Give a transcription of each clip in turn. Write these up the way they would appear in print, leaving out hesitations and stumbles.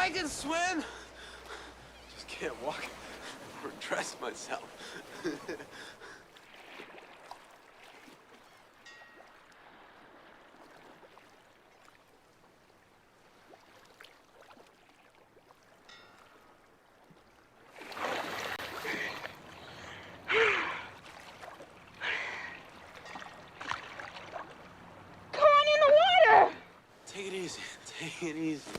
I can swim. Just can't walk or dress myself. Take it easy. Take it easy.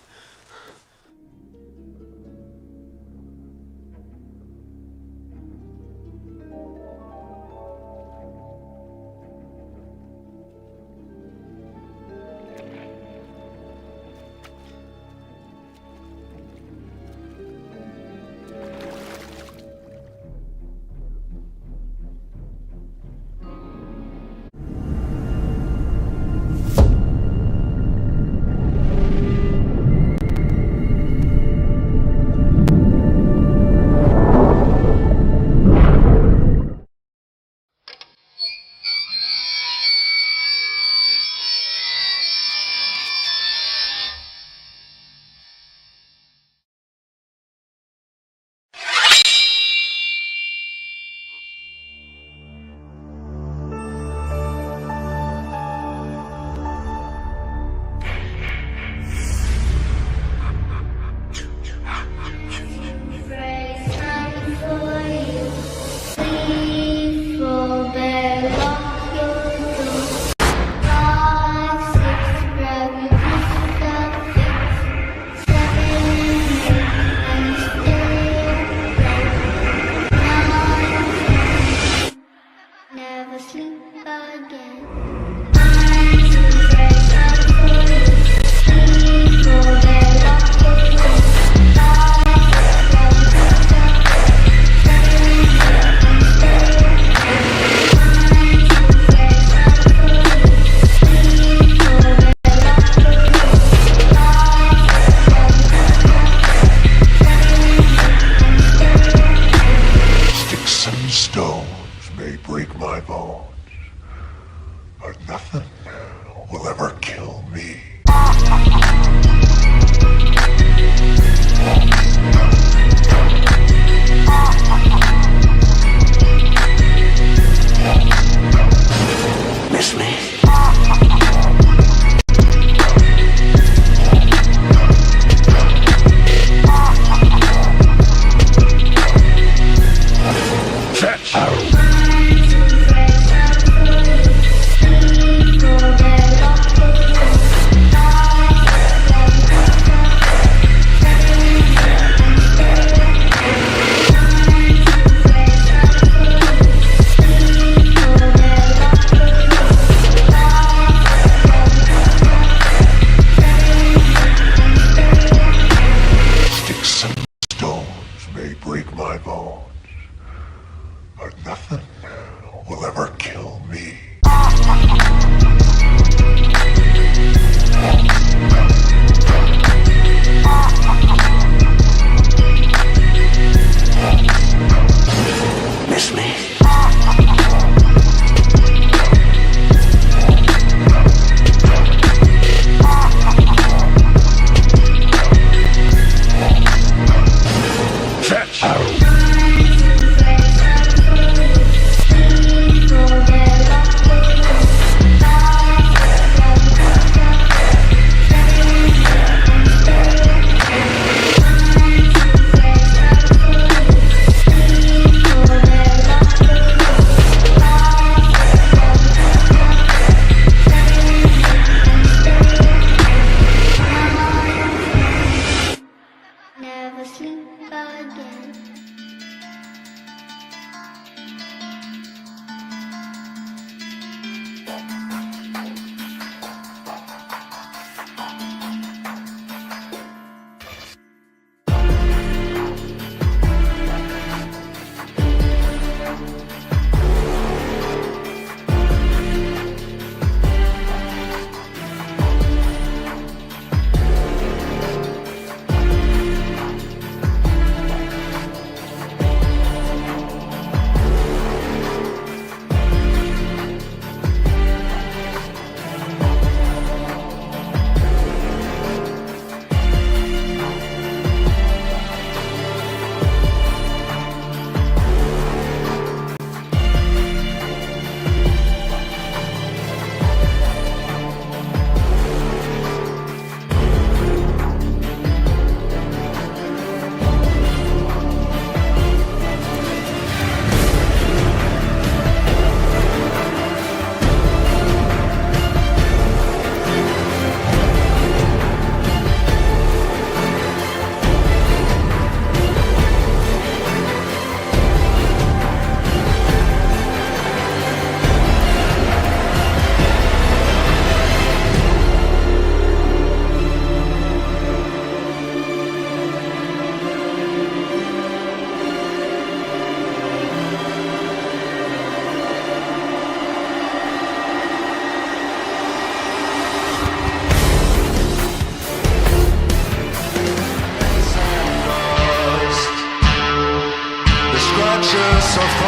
For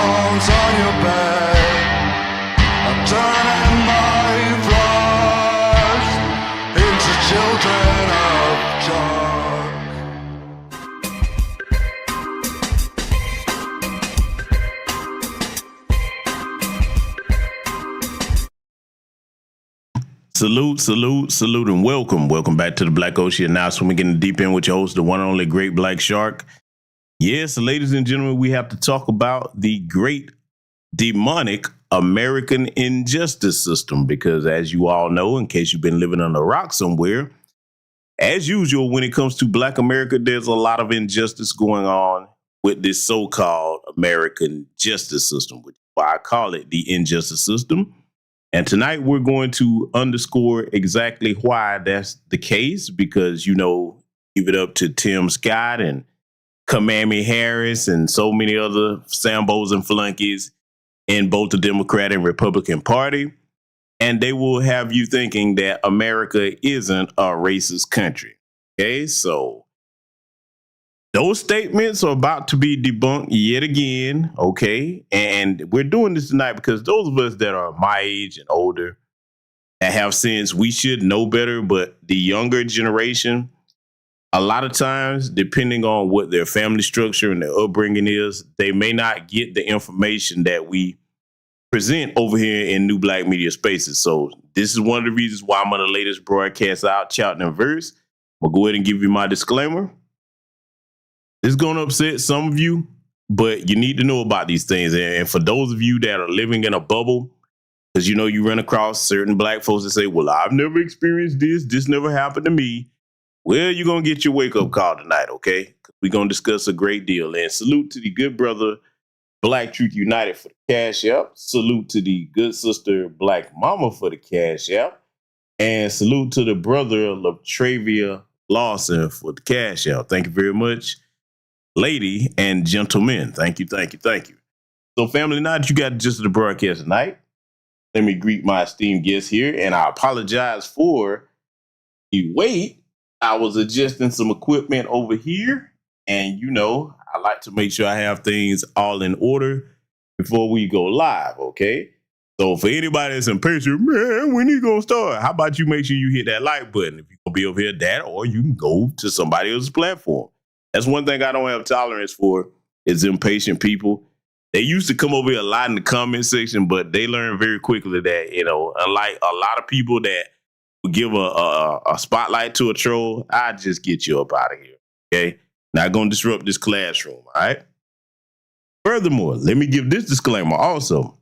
bones on your bed. I'm turning my flesh into children of chalk. Salute, salute, salute, and welcome. Welcome back to the Black Ocean. Now, so we're getting deep in with your host, the one and only Great Black Shark. Yes, ladies and gentlemen, we have to talk about the great demonic American injustice system because, as you all know, in case you've been living on a rock somewhere, as usual, when it comes to Black America, there's a lot of injustice going on with this so-called American justice system, which is why I call it the injustice system. And tonight we're going to underscore exactly why that's the case, because, you know, give it up to Tim Scott and Kamami Harris and so many other Sambos and flunkies in both the Democrat and Republican Party. And they will have you thinking that America isn't a racist country. Okay, so those statements are about to be debunked yet again, okay? And we're doing this tonight because those of us that are my age and older that have sense, we should know better, but the younger generation, a lot of times, depending on what their family structure and their upbringing is, they may not get the information that we present over here in New Black Media Spaces. So this is one of the reasons why I'm on the latest broadcast out, Chatting in Verse. I'm going to go ahead and give you my disclaimer. It's going to upset some of you, but you need to know about these things. And for those of you that are living in a bubble, because, you know, you run across certain Black folks that say, well, I've never experienced this. This never happened to me. Well, you're going to get your wake-up call tonight, okay? We're going to discuss a great deal. And salute to the good brother, Black Truth United, for the Cash App. Salute to the good sister, Black Mama, for the Cash App. And salute to the brother, Latravia Lawson, for the Cash App. Thank you very much, lady and gentlemen. Thank you, thank you, thank you. So, family, now that you got just the broadcast tonight, let me greet my esteemed guests here. And I apologize for the wait. I was adjusting some equipment over here. And, you know, I like to make sure I have things all in order before we go live, okay? So for anybody that's impatient, man, when you going to start? How about you make sure you hit that like button if you're going to be over here, that, or you can go to somebody else's platform. That's one thing I don't have tolerance for is impatient people. They used to come over here a lot in the comment section, but they learned very quickly that, you know, unlike a lot of people that would give a spotlight to a troll, I just get you up out of here, okay? Not going to disrupt this classroom, all right? Furthermore, let me give this disclaimer also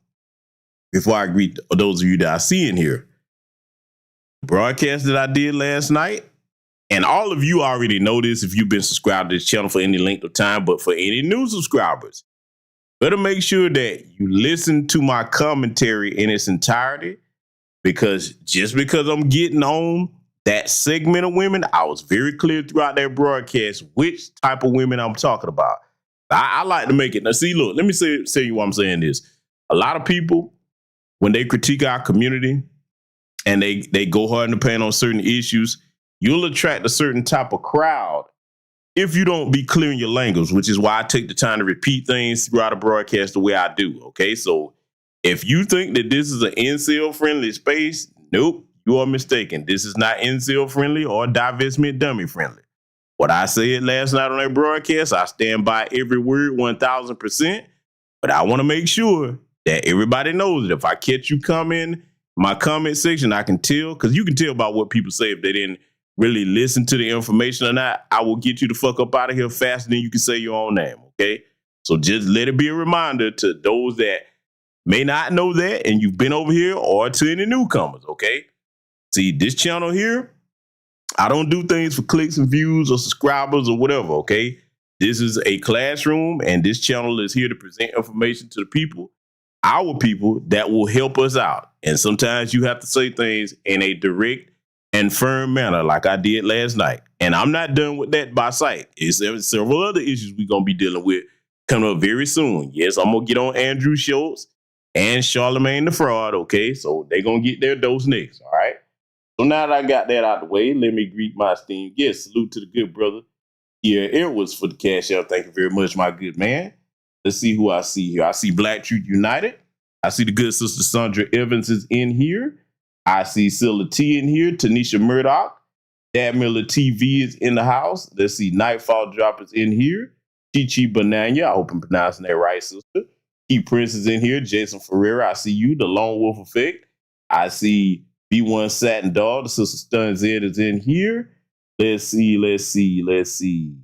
before I greet those of you that I see in here. The broadcast that I did last night, and all of you already know this if you've been subscribed to this channel for any length of time, but for any new subscribers, better make sure that you listen to my commentary in its entirety, because just because I'm getting on that segment of women, I was very clear throughout that broadcast which type of women I'm talking about. I like to make it. Now, see, look, let me say you why I'm saying this. A lot of people, when they critique our community and they go hard in the paint on certain issues, you'll attract a certain type of crowd if you don't be clear in your language, which is why I take the time to repeat things throughout a broadcast the way I do, okay? So if you think that this is an incel-friendly space, nope, you are mistaken. This is not incel-friendly or divestment dummy-friendly. What I said last night on that broadcast, I stand by every word 1,000%, but I want to make sure that everybody knows that if I catch you in my comment section, I can tell, because you can tell by what people say if they didn't really listen to the information or not. I will get you the fuck up out of here faster than you can say your own name, okay? So just let it be a reminder to those that may not know that and you've been over here, or to any newcomers, okay? See, this channel here, I don't do things for clicks and views or subscribers or whatever, okay? This is a classroom, and this channel is here to present information to the people, our people, that will help us out. And sometimes you have to say things in a direct and firm manner like I did last night. And I'm not done with that by sight. There's several other issues we're going to be dealing with coming up very soon. Yes, I'm going to get on Andrew Schultz and Charlemagne the Fraud, okay? So they're going to get their dose next, all right? So now that I got that out of the way, let me greet my esteemed guest. Salute to the good brother here, Edwards, for the Cash App. Thank you very much, my good man. Let's see who I see here. I see Black Truth United. I see the good sister Sandra Evans is in here. I see Scylla T in here. Tanisha Murdoch. Dad Miller TV is in the house. Let's see. Nightfall Drop is in here. Chi Banana. I hope I'm pronouncing that right, sister. Key Prince is in here. Jason Ferreira. I see you. The Lone Wolf Effect. I see B1 Satin Dog. The sister Stun Zed is in here. Let's see.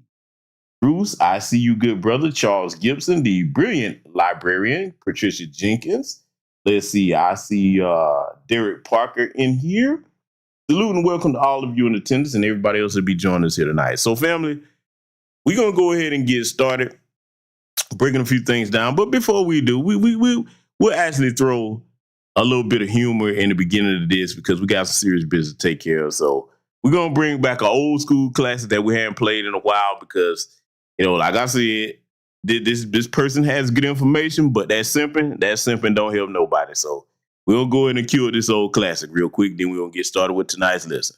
Bruce, I see you, good brother. Charles Gibson, the brilliant librarian. Patricia Jenkins. Let's see. I see Derek Parker in here. Salute and welcome to all of you in attendance and everybody else that be joining us here tonight. So, family, we're going to go ahead and get started breaking a few things down. But before we do, we'll actually throw a little bit of humor in the beginning of this because we got some serious business to take care of. So we're going to bring back an old school classic that we haven't played in a while because, you know, like I said, this person has good information, but that simping don't help nobody. So we'll go ahead and cue this old classic real quick. Then we're going to get started with tonight's lesson.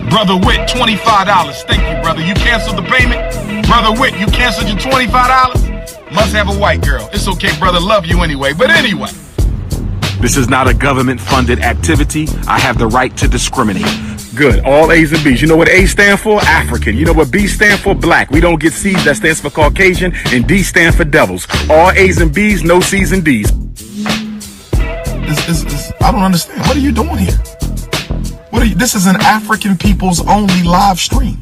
Brother Witt, $25. Thank you, brother. You canceled the payment? Brother Witt, you canceled your $25? Must have a white girl. It's okay, brother. Love you anyway. But anyway. This is not a government-funded activity. I have the right to discriminate. Good. All A's and B's. You know what A stand for? African. You know what B stand for? Black. We don't get C's. That stands for Caucasian. And D stand for devils. All A's and B's, no C's and D's. I don't understand. What are you doing here? This is an African people's only live stream.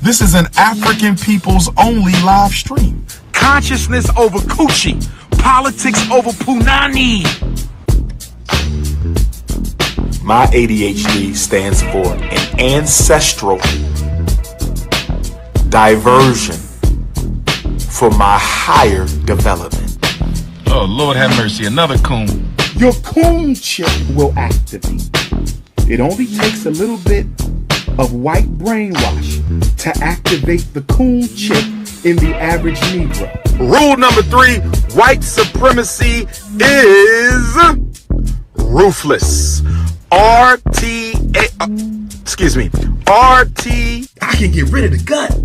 This is an African people's only live stream. Consciousness over coochie. Politics over punani. My ADHD stands for an ancestral diversion for my higher development. Oh, Lord have mercy. Another coon. Your coon chip will activate. It only takes a little bit of white brainwash to activate the coon chip in the average Negro. Rule number 3, white supremacy is ruthless. RT. I can get rid of the gut,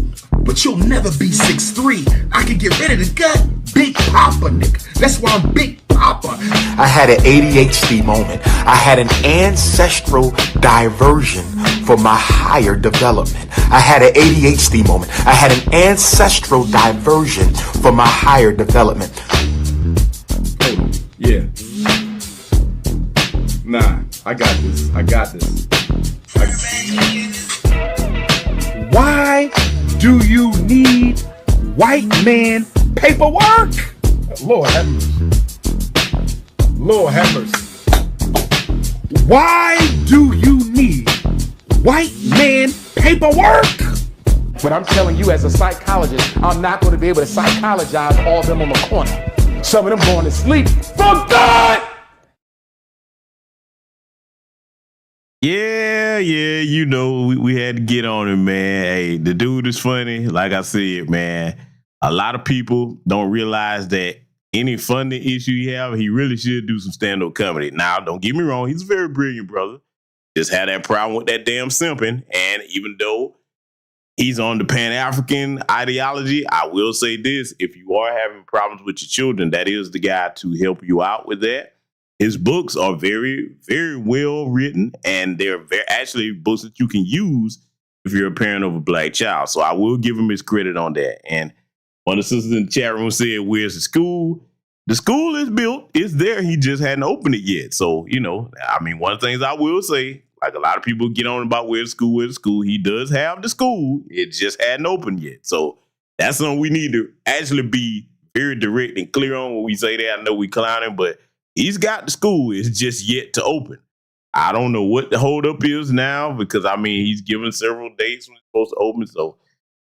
but you'll never be 6'3". I can get rid of the gut, Big Papa, nigga. That's why I'm Big Papa. I had an ADHD moment. I had an ancestral diversion for my higher development. I had an ADHD moment. I had an ancestral diversion for my higher development. Yeah. Nah, I got this. Why do you need white man paperwork? Lord have mercy. Lord have mercy. Why do you need white man paperwork? But I'm telling you, as a psychologist, I'm not going to be able to psychologize all of them on the corner. Some of them going to sleep. For God! Yeah, you know, we had to get on him, man. Hey, the dude is funny. Like I said, man, a lot of people don't realize that any funding issue you have, he really should do some stand-up comedy. Now, don't get me wrong, he's a very brilliant brother. Just had that problem with that damn simping. And even though he's on the Pan-African ideology, I will say this, if you are having problems with your children, that is the guy to help you out with that. His books are very, very well written, and they're actually books that you can use if you're a parent of a black child. So I will give him his credit on that. And one of the sisters in the chat room said, where's the school? The school is built. It's there. He just hadn't opened it yet. So, you know, I mean, one of the things I will say, like a lot of people get on about where's the school. He does have the school. It just hadn't opened yet. So that's something we need to actually be very direct and clear on when we say that. I know we clowning, but he's got the school. It's just yet to open. I don't know what the holdup is now because, I mean, he's given several dates when it's supposed to open. So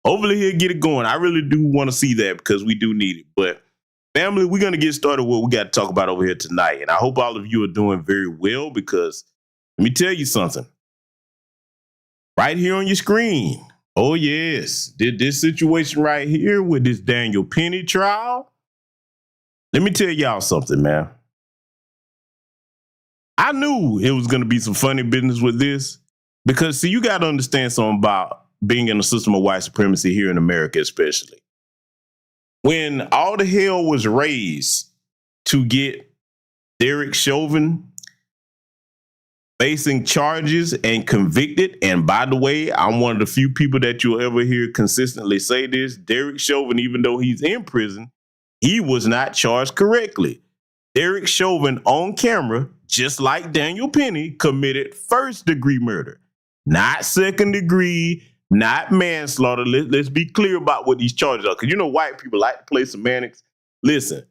hopefully he'll get it going. I really do want to see that because we do need it. But family, we're going to get started with what we got to talk about over here tonight. And I hope all of you are doing very well because let me tell you something. Right here on your screen. Oh, yes. This situation right here with this Daniel Penny trial. Let me tell y'all something, man. I knew it was going to be some funny business with this because, see, you got to understand something about being in a system of white supremacy here in America, especially. When all the hell was raised to get Derek Chauvin facing charges and convicted, and by the way, I'm one of the few people that you'll ever hear consistently say this, Derek Chauvin, even though he's in prison, he was not charged correctly. Derek Chauvin on camera, just like Daniel Penny, committed first-degree murder, not second degree, not manslaughter. Let's be clear about what these charges are, because you know white people like to play semantics. Listen,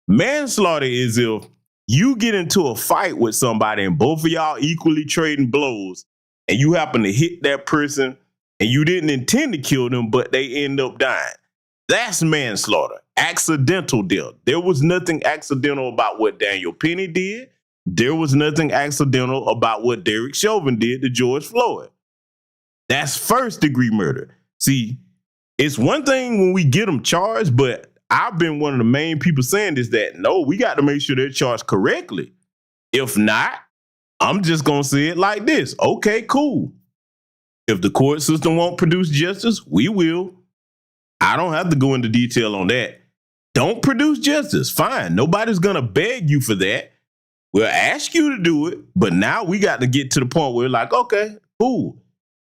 manslaughter is if you get into a fight with somebody and both of y'all equally trading blows, and you happen to hit that person and you didn't intend to kill them, but they end up dying. That's manslaughter, accidental death. There was nothing accidental about what Daniel Penny did. There was nothing accidental about what Derek Chauvin did to George Floyd. That's first degree murder. See, it's one thing when we get them charged, but I've been one of the main people saying this, that no, we got to make sure they're charged correctly. If not, I'm just going to say it like this. Okay, cool. If the court system won't produce justice, we will. I don't have to go into detail on that. Don't produce justice. Fine. Nobody's going to beg you for that. We'll ask you to do it. But now we got to get to the point where like, okay, cool.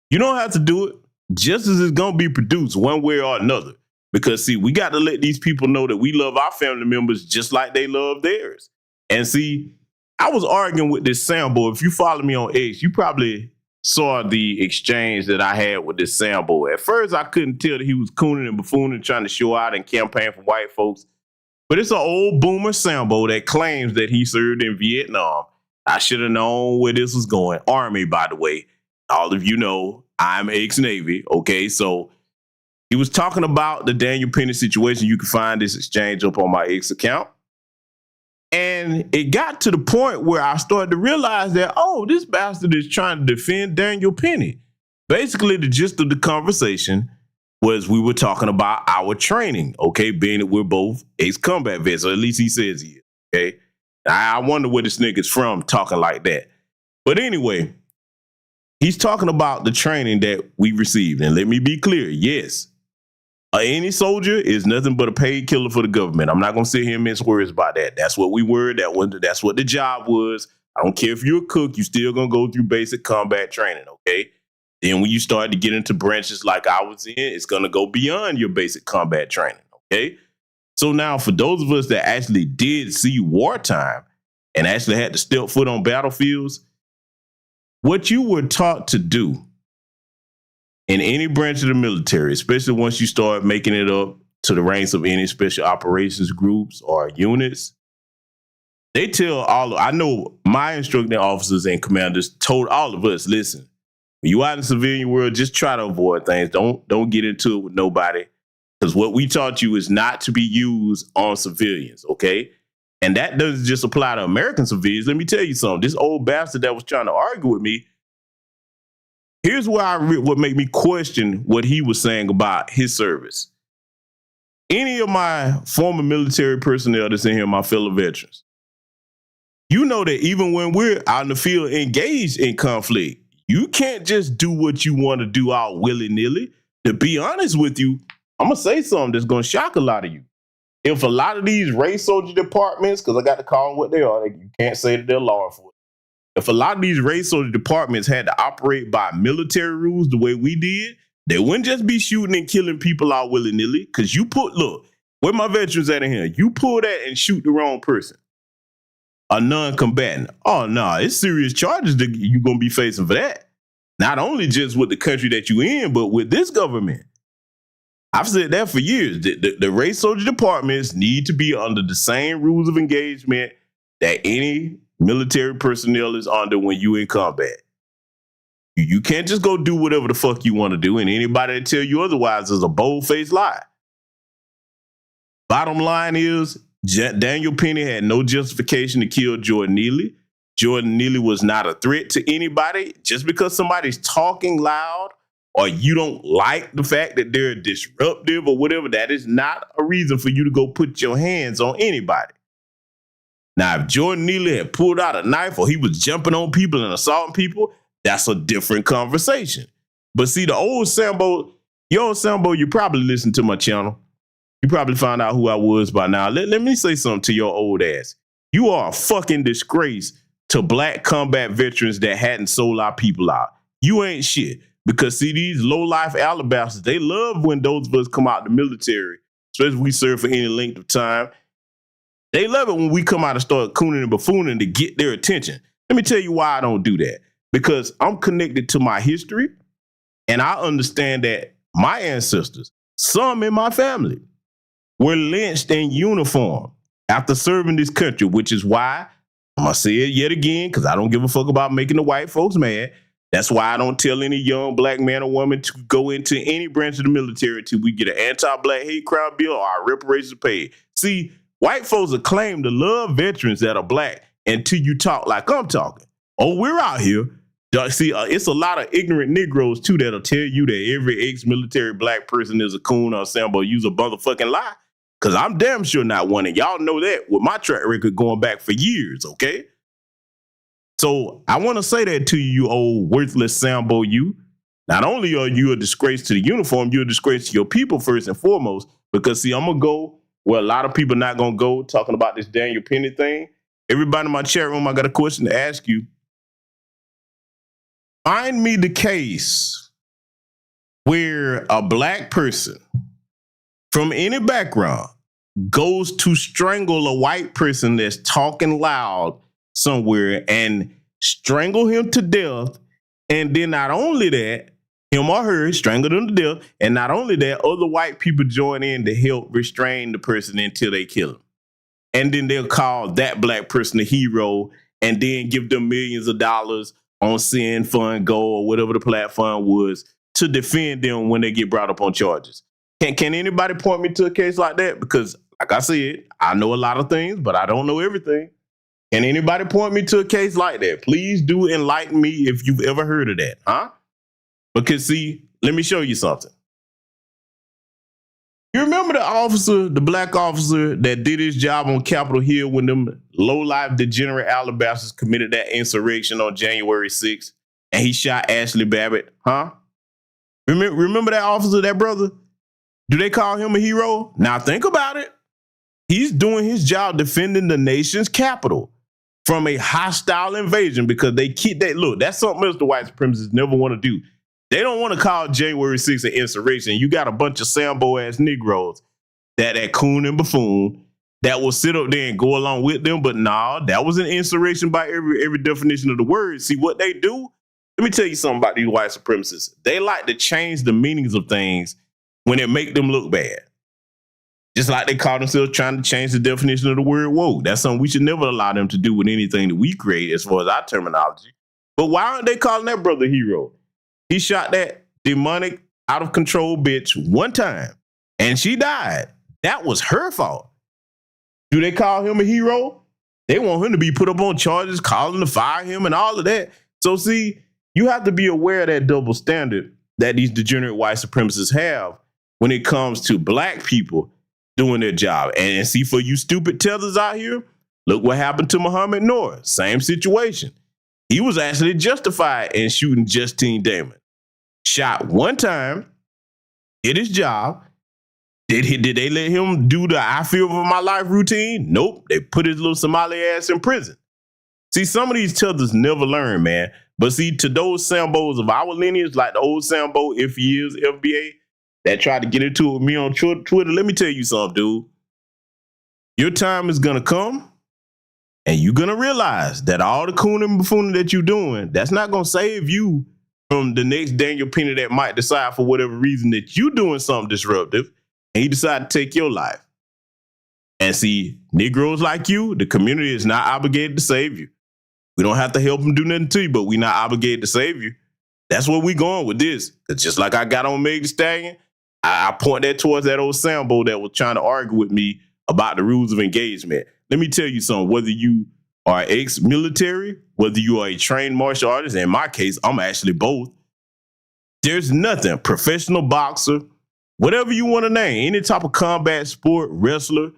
You don't have to do it. Justice is going to be produced one way or another. Because, see, we got to let these people know that we love our family members just like they love theirs. And, see, I was arguing with this Sambo. If you follow me on X, you probably saw the exchange that I had with this Sambo. At first, I couldn't tell that he was cooning and buffooning, trying to show out and campaign for white folks. But it's an old boomer Sambo that claims that he served in Vietnam. I should have known where this was going. Army, by the way. All of you know I'm ex-Navy, okay? So he was talking about the Daniel Penny situation. You can find this exchange up on my X account. And it got to the point where I started to realize that, oh, this bastard is trying to defend Daniel Penny. Basically, the gist of the conversation was we were talking about our training, okay, being that we're both ex-combat vets, or at least he says he is, okay? I wonder where this nigga's from talking like that. But anyway, he's talking about the training that we received. And let me be clear, yes, any soldier is nothing but a paid killer for the government. I'm not going to sit here and mince words about that. That's what we were. That's what the job was. I don't care if you're a cook, you're still going to go through basic combat training, okay? Then when you start to get into branches like I was in, it's going to go beyond your basic combat training, okay? So now for those of us that actually did see wartime and actually had to step foot on battlefields, what you were taught to do in any branch of the military, especially once you start making it up to the ranks of any special operations groups or units, they tell I know my instructing officers and commanders told all of us, listen, when you out in the civilian world, just try to avoid things. Don't get into it with nobody. Because what we taught you is not to be used on civilians, okay? And that doesn't just apply to American civilians. Let me tell you something. This old bastard that was trying to argue with me, here's where what made me question what he was saying about his service. Any of my former military personnel that's in here, my fellow veterans, you know that even when we're out in the field engaged in conflict, you can't just do what you want to do out willy-nilly. To be honest with you, I'm going to say something that's going to shock a lot of you. If a lot of these race soldier departments, because I got to call them what they are, you can't say that they're law enforcement. If a lot of these race soldier departments had to operate by military rules the way we did, they wouldn't just be shooting and killing people out willy-nilly. Because look, where my veterans at in here, you pull that and shoot the wrong person, a non-combatant. Oh, no, it's serious charges that you're going to be facing for that. Not only just with the country that you in, but with this government. I've said that for years. The race soldier departments need to be under the same rules of engagement that any military personnel is under when you in combat. You can't just go do whatever the fuck you want to do, and anybody that tell you otherwise is a bold-faced lie. Bottom line is, Daniel Penny had no justification to kill Jordan Neely. Jordan Neely was not a threat to anybody. Just because somebody's talking loud or you don't like the fact that they're disruptive or whatever, that is not a reason for you to go put your hands on anybody. Now, if Jordan Neely had pulled out a knife or he was jumping on people and assaulting people, that's a different conversation. But see, the old Sambo, your old Sambo, you probably listened to my channel. You probably found out who I was by now. Let me say something to your old ass. You are a fucking disgrace to black combat veterans that hadn't sold our people out. You ain't shit. Because see, these low-life alabasters, they love when those of us come out the military, especially if we serve for any length of time. They love it when we come out and start cooning and buffooning to get their attention. Let me tell you why I don't do that. Because I'm connected to my history, and I understand that my ancestors, some in my family, were lynched in uniform after serving this country, which is why, I'm going to say it yet again, because I don't give a fuck about making the white folks mad. That's why I don't tell any young black man or woman to go into any branch of the military until we get an anti-black hate crime bill or our reparations paid. See, white folks are claim to love veterans that are black until you talk like I'm talking. Oh, we're out here. See, it's a lot of ignorant Negroes, too, that'll tell you that every ex-military black person is a coon or a Sambo. Use a motherfucking lie. Because I'm damn sure not one. And y'all know that with my track record going back for years, okay? So I want to say that to you, you old worthless Sambo, you. Not only are you a disgrace to the uniform, you're a disgrace to your people first and foremost. Because, see, I'm going to go where a lot of people not going to go talking about this Daniel Penny thing. Everybody in my chat room, I got a question to ask you. Find me the case where a black person from any background goes to strangle a white person that's talking loud somewhere and strangle him to death. And then not only that, him or her strangled him to death. And not only that, other white people join in to help restrain the person until they kill him. And then they'll call that black person a hero and then give them millions of dollars on Send, Fund, Go, or whatever the platform was to defend them when they get brought up on charges. Can anybody point me to a case like that? Because, like I said, I know a lot of things, but I don't know everything. Can anybody point me to a case like that? Please do enlighten me if you've ever heard of that, huh? Because, see, let me show you something. You remember the officer, the black officer that did his job on Capitol Hill when them low-life degenerate alabasters committed that insurrection on January 6th and he shot Ashley Babbitt, huh? Remember that officer, that brother? Do they call him a hero? Now think about it. He's doing his job defending the nation's capital from a hostile invasion because look, that's something else the white supremacists never want to do. They don't want to call January 6th an insurrection. You got a bunch of Sambo-ass Negroes that coon and buffoon that will sit up there and go along with them. But nah, that was an insurrection by every definition of the word. See what they do? Let me tell you something about these white supremacists. They like to change the meanings of things when it make them look bad. Just like they call themselves trying to change the definition of the word woke. That's something we should never allow them to do with anything that we create as far as our terminology. But why aren't they calling that brother a hero? He shot that demonic, out of control bitch one time and she died. That was her fault. Do they call him a hero? They want him to be put up on charges, calling to fire him and all of that. So see, you have to be aware of that double standard that these degenerate white supremacists have when it comes to black people doing their job. And see, for you stupid tethers out here, look what happened to Muhammad Noor. Same situation. He was actually justified in shooting Justine Damon. Shot one time, did his job. Did they let him do the I feel for my life routine? Nope. They put his little Somali ass in prison. See, some of these tethers never learn, man. But see, to those Sambos of our lineage, like the old Sambo, if he is FBA, that tried to get into it with me on Twitter, let me tell you something, dude. Your time is going to come. And you're going to realize that all the cooning and buffooning that you're doing, that's not going to save you from the next Daniel Penny that might decide for whatever reason that you're doing something disruptive and he decide to take your life. And see, Negroes like you, the community is not obligated to save you. We don't have to help them do nothing to you, but we're not obligated to save you. That's where we going with this. Because just like I got on Meg Thee Stallion, I point that towards that old Sambo that was trying to argue with me about the rules of engagement. Let me tell you something, whether you are ex-military, whether you are a trained martial artist, in my case, I'm actually both, there's nothing, professional boxer, whatever you want to name, any type of combat sport, wrestler,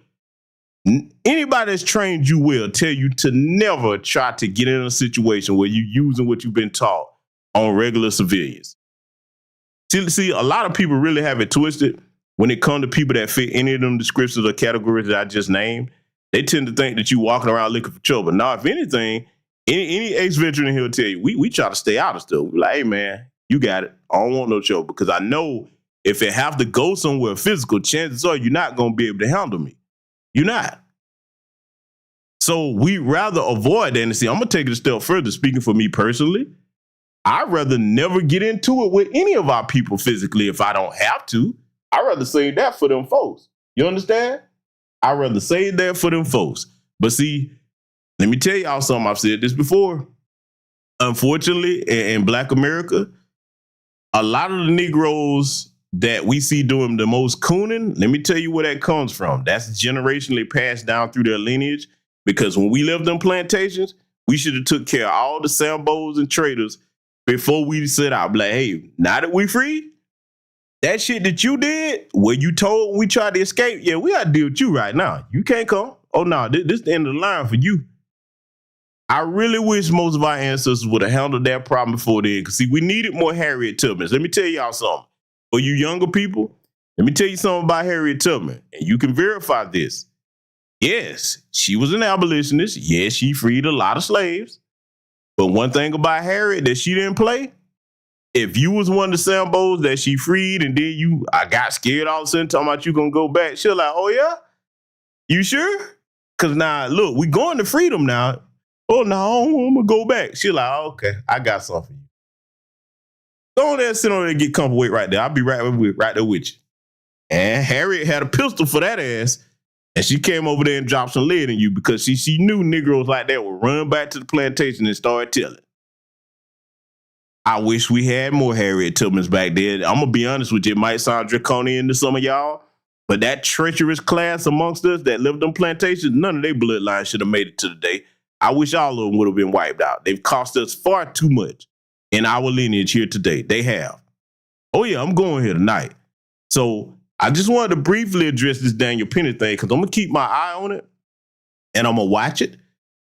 anybody that's trained you will tell you to never try to get in a situation where you're using what you've been taught on regular civilians. See, a lot of people really have it twisted when it comes to people that fit any of them descriptions or categories that I just named. They tend to think that you walking around looking for trouble. Now, if anything, any ex-veteran in here will tell you, we try to stay out of stuff. We're like, hey, man, you got it. I don't want no trouble because I know if it have to go somewhere physical, chances are you're not going to be able to handle me. You're not. So we rather avoid that. And see, I'm going to take it a step further. Speaking for me personally, I'd rather never get into it with any of our people physically if I don't have to. I'd rather save that for them folks. You understand? I'd rather save that for them folks. But see, let me tell y'all something. I've said this before. Unfortunately, in Black America, a lot of the Negroes that we see doing the most cooning, let me tell you where that comes from. That's generationally passed down through their lineage. Because when we lived on plantations, we should have took care of all the Sambos and traders before we set out. Like, hey, now that we free, that shit that you did, where you told we tried to escape, yeah, we got to deal with you right now. You can't come. Oh, no, this is the end of the line for you. I really wish most of our ancestors would have handled that problem before then. Because, see, we needed more Harriet Tubmans. Let me tell y'all something. For you younger people, let me tell you something about Harriet Tubman. And you can verify this. Yes, she was an abolitionist. Yes, she freed a lot of slaves. But one thing about Harriet that she didn't play, if you was one of the Sambos that she freed and then I got scared all of a sudden talking about you gonna go back, she was like, oh yeah? You sure? Because now, look, we going to freedom now. Oh, no, I'm gonna go back. She like, oh, okay, I got something for you. Go on there, sit on there and get comfortable with right there. I'll be right there with you. And Harriet had a pistol for that ass. And she came over there and dropped some lead in you because she knew Negroes like that would run back to the plantation and start telling. I wish we had more Harriet Tubmans back then. I'm going to be honest with you. It might sound draconian to some of y'all, but that treacherous class amongst us that lived on plantations, none of their bloodlines should have made it to the day. I wish all of them would have been wiped out. They've cost us far too much in our lineage here today. They have. Oh, yeah, I'm going here tonight. So I just wanted to briefly address this Daniel Penny thing because I'm going to keep my eye on it and I'm going to watch it.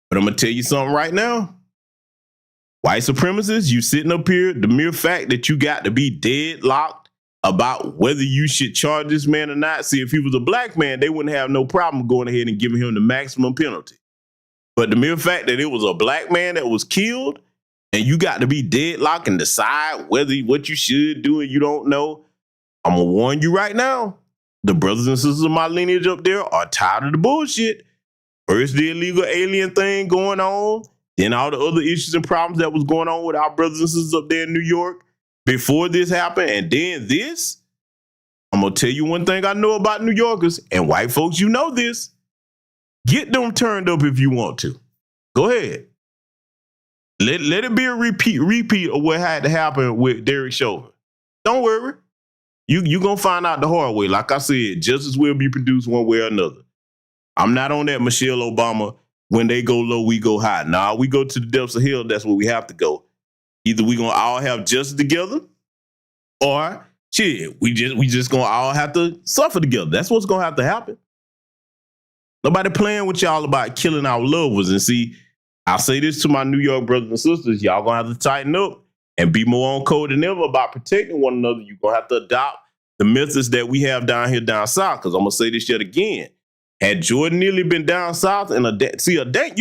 But I'm going to tell you something right now. White supremacists, you sitting up here, the mere fact that you got to be deadlocked about whether you should charge this man or not. See, if he was a black man, they wouldn't have no problem going ahead and giving him the maximum penalty. But the mere fact that it was a black man that was killed and you got to be deadlocked and decide what you should do and you don't know, I'm going to warn you right now, the brothers and sisters of my lineage up there are tired of the bullshit. First, the illegal alien thing going on, then all the other issues and problems that was going on with our brothers and sisters up there in New York before this happened, and then this. I'm going to tell you one thing I know about New Yorkers, and white folks, you know this. Get them turned up if you want to. Go ahead. Let it be a repeat of what had to happen with Derek Chauvin. Don't worry. You going to find out the hard way. Like I said, justice will be produced one way or another. I'm not on that Michelle Obama, when they go low, we go high. Nah, we go to the depths of hell. That's where we have to go. Either we going to all have justice together or shit, we just going to all have to suffer together. That's what's going to have to happen. Nobody playing with y'all about killing our loved ones. And see, I'll say this to my New York brothers and sisters. Y'all going to have to tighten up and be more on code than ever about protecting one another. You're going to have to adopt the methods that we have down here down south. Because I'm going to say this yet again. Had Jordan Neely been down south and you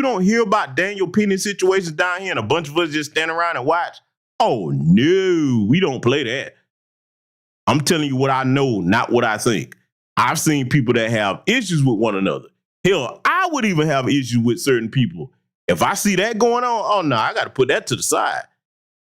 don't hear about Daniel Penny situations down here and a bunch of us just stand around and watch. Oh, no, we don't play that. I'm telling you what I know, not what I think. I've seen people that have issues with one another. Hell, I would even have issues with certain people. If I see that going on, oh, no, I got to put that to the side.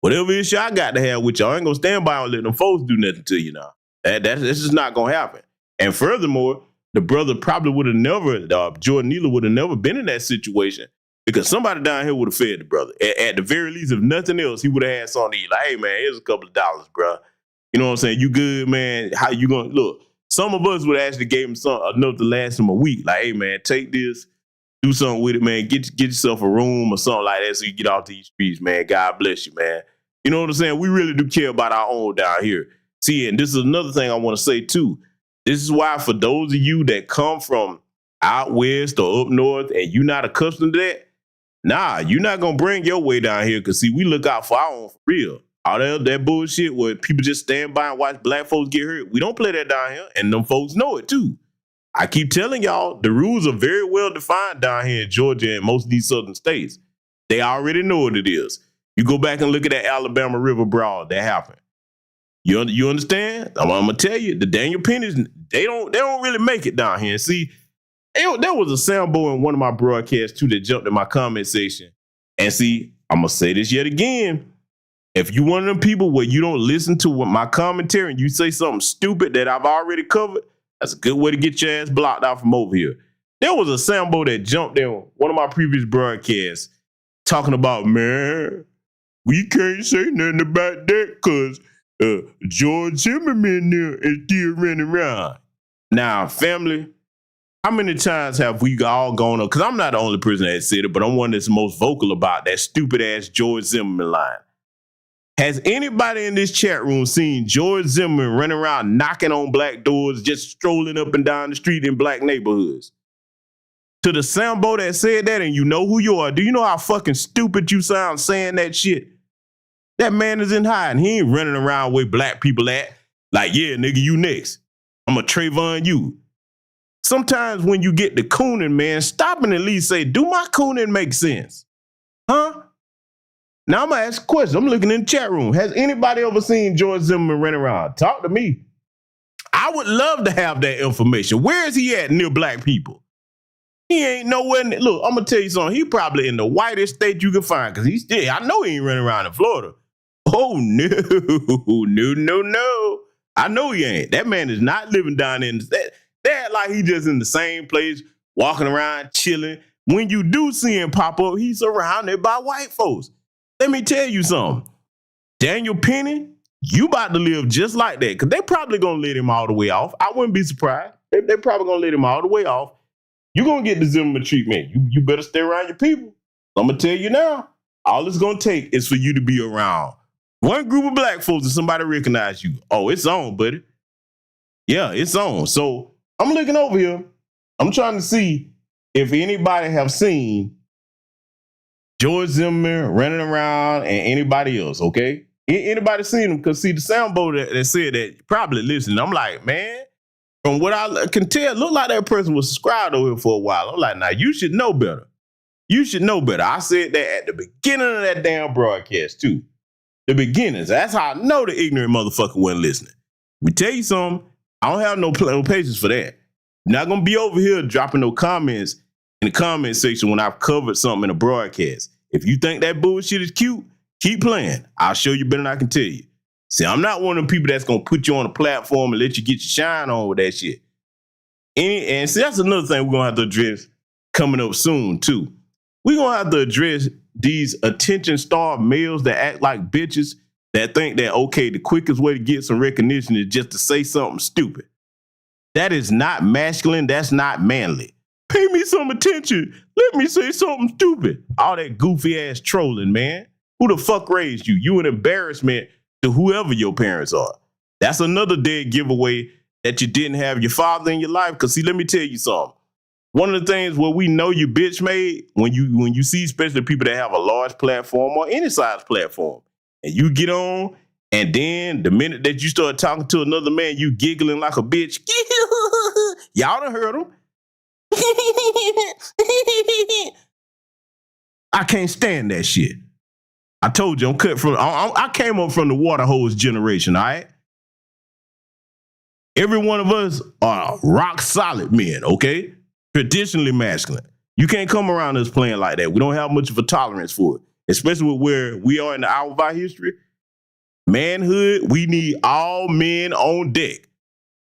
Whatever issue I got to have with y'all, I ain't going to stand by and let them folks do nothing to you now. That's just not going to happen. And furthermore, the brother probably would have never, Jordan Neely would have never been in that situation because somebody down here would have fed the brother. At the very least, if nothing else, he would have had something to eat. Like, hey, man, here's a couple of dollars, bro. You know what I'm saying? You good, man? How you going to look? Some of us would actually gave him enough to last him a week. Like, hey, man, take this, do something with it, man. Get yourself a room or something like that so you get off these streets, man. God bless you, man. You know what I'm saying? We really do care about our own down here. See, and this is another thing I want to say, too. This is why for those of you that come from out west or up north and you're not accustomed to that, nah, you're not going to bring your way down here because, see, we look out for our own for real. All that bullshit where people just stand by and watch black folks get hurt. We don't play that down here, and them folks know it too. I keep telling y'all, the rules are very well defined down here in Georgia and most of these southern states. They already know what it is. You go back and look at that Alabama River brawl that happened. You understand? I'm gonna tell you, the Daniel Pennies, they don't really make it down here. See, there was a soundboy in one of my broadcasts too that jumped in my comment section. And see, I'm gonna say this yet again. If you one of them people where you don't listen to what my commentary and you say something stupid that I've already covered, that's a good way to get your ass blocked out from over here. There was a soundboy that jumped in one of my previous broadcasts talking about, man, we can't say nothing about that because George Zimmerman there is still running around. Now, family, how many times have we all gone on? Because I'm not the only person that said it, but I'm one that's most vocal about that stupid ass George Zimmerman line. Has anybody in this chat room seen George Zimmerman running around knocking on black doors, just strolling up and down the street in black neighborhoods? To the soundboy that said that, and you know who you are, do you know how fucking stupid you sound saying that shit? That man is in hiding. He ain't running around where black people at. Like, yeah, nigga, you next. I'm a Trayvon you. Sometimes when you get the cooning, man, stop and at least say, do my cooning make sense? Huh? Now I'm going to ask a question. I'm looking in the chat room. Has anybody ever seen George Zimmerman running around? Talk to me. I would love to have that information. Where is he at near black people? He ain't nowhere. Look, I'm going to tell you something. He probably in the whitest state you can find because he's still, I know he ain't running around in Florida. Oh, no. I know he ain't. That man is not living down in that like he just in the same place, walking around, chilling. When you do see him pop up, he's surrounded by white folks. Let me tell you something. Daniel Penny, you about to live just like that because they probably going to let him all the way off. I wouldn't be surprised. They probably going to let him all the way off. You're going to get the Zimmerman treatment. You better stay around your people. I'm going to tell you now, all it's going to take is for you to be around one group of black folks and somebody recognize you. Oh, it's on, buddy. Yeah, it's on. So I'm looking over here. I'm trying to see if anybody have seen George Zimmerman running around and anybody else, okay? Anybody seen him? Because see, the soundboy that said that probably listening. I'm like, man, from what I can tell, look like that person was subscribed over here for a while. I'm like, now you should know better. You should know better. I said that at the beginning of that damn broadcast too. The beginnings. That's how I know the ignorant motherfucker wasn't listening. Let me tell you something. I don't have no patience for that. You're not going to be over here dropping no comments in the comment section when I've covered something in a broadcast. If you think that bullshit is cute, keep playing. I'll show you better than I can tell you. See, I'm not one of them people that's going to put you on a platform and let you get your shine on with that shit. And see, that's another thing we're going to have to address coming up soon, too. We're going to have to address these attention-starved males that act like bitches that think that, okay, the quickest way to get some recognition is just to say something stupid. That is not masculine. That's not manly. Pay me some attention. Let me say something stupid. All that goofy-ass trolling, man. Who the fuck raised you? You an embarrassment to whoever your parents are. That's another dead giveaway that you didn't have your father in your life. Because, see, let me tell you something. One of the things where we know you bitch made, when you see especially people that have a large platform or any size platform, and you get on, and then the minute that you start talking to another man, you giggling like a bitch. Y'all done heard him. I can't stand that shit. I told you I'm cut from. I came up from the water hose generation. All right. Every one of us are rock solid men. Okay. Traditionally masculine. You can't come around us playing like that. We don't have much of a tolerance for it, especially with where we are in the hour of our history. Manhood, we need all men on deck.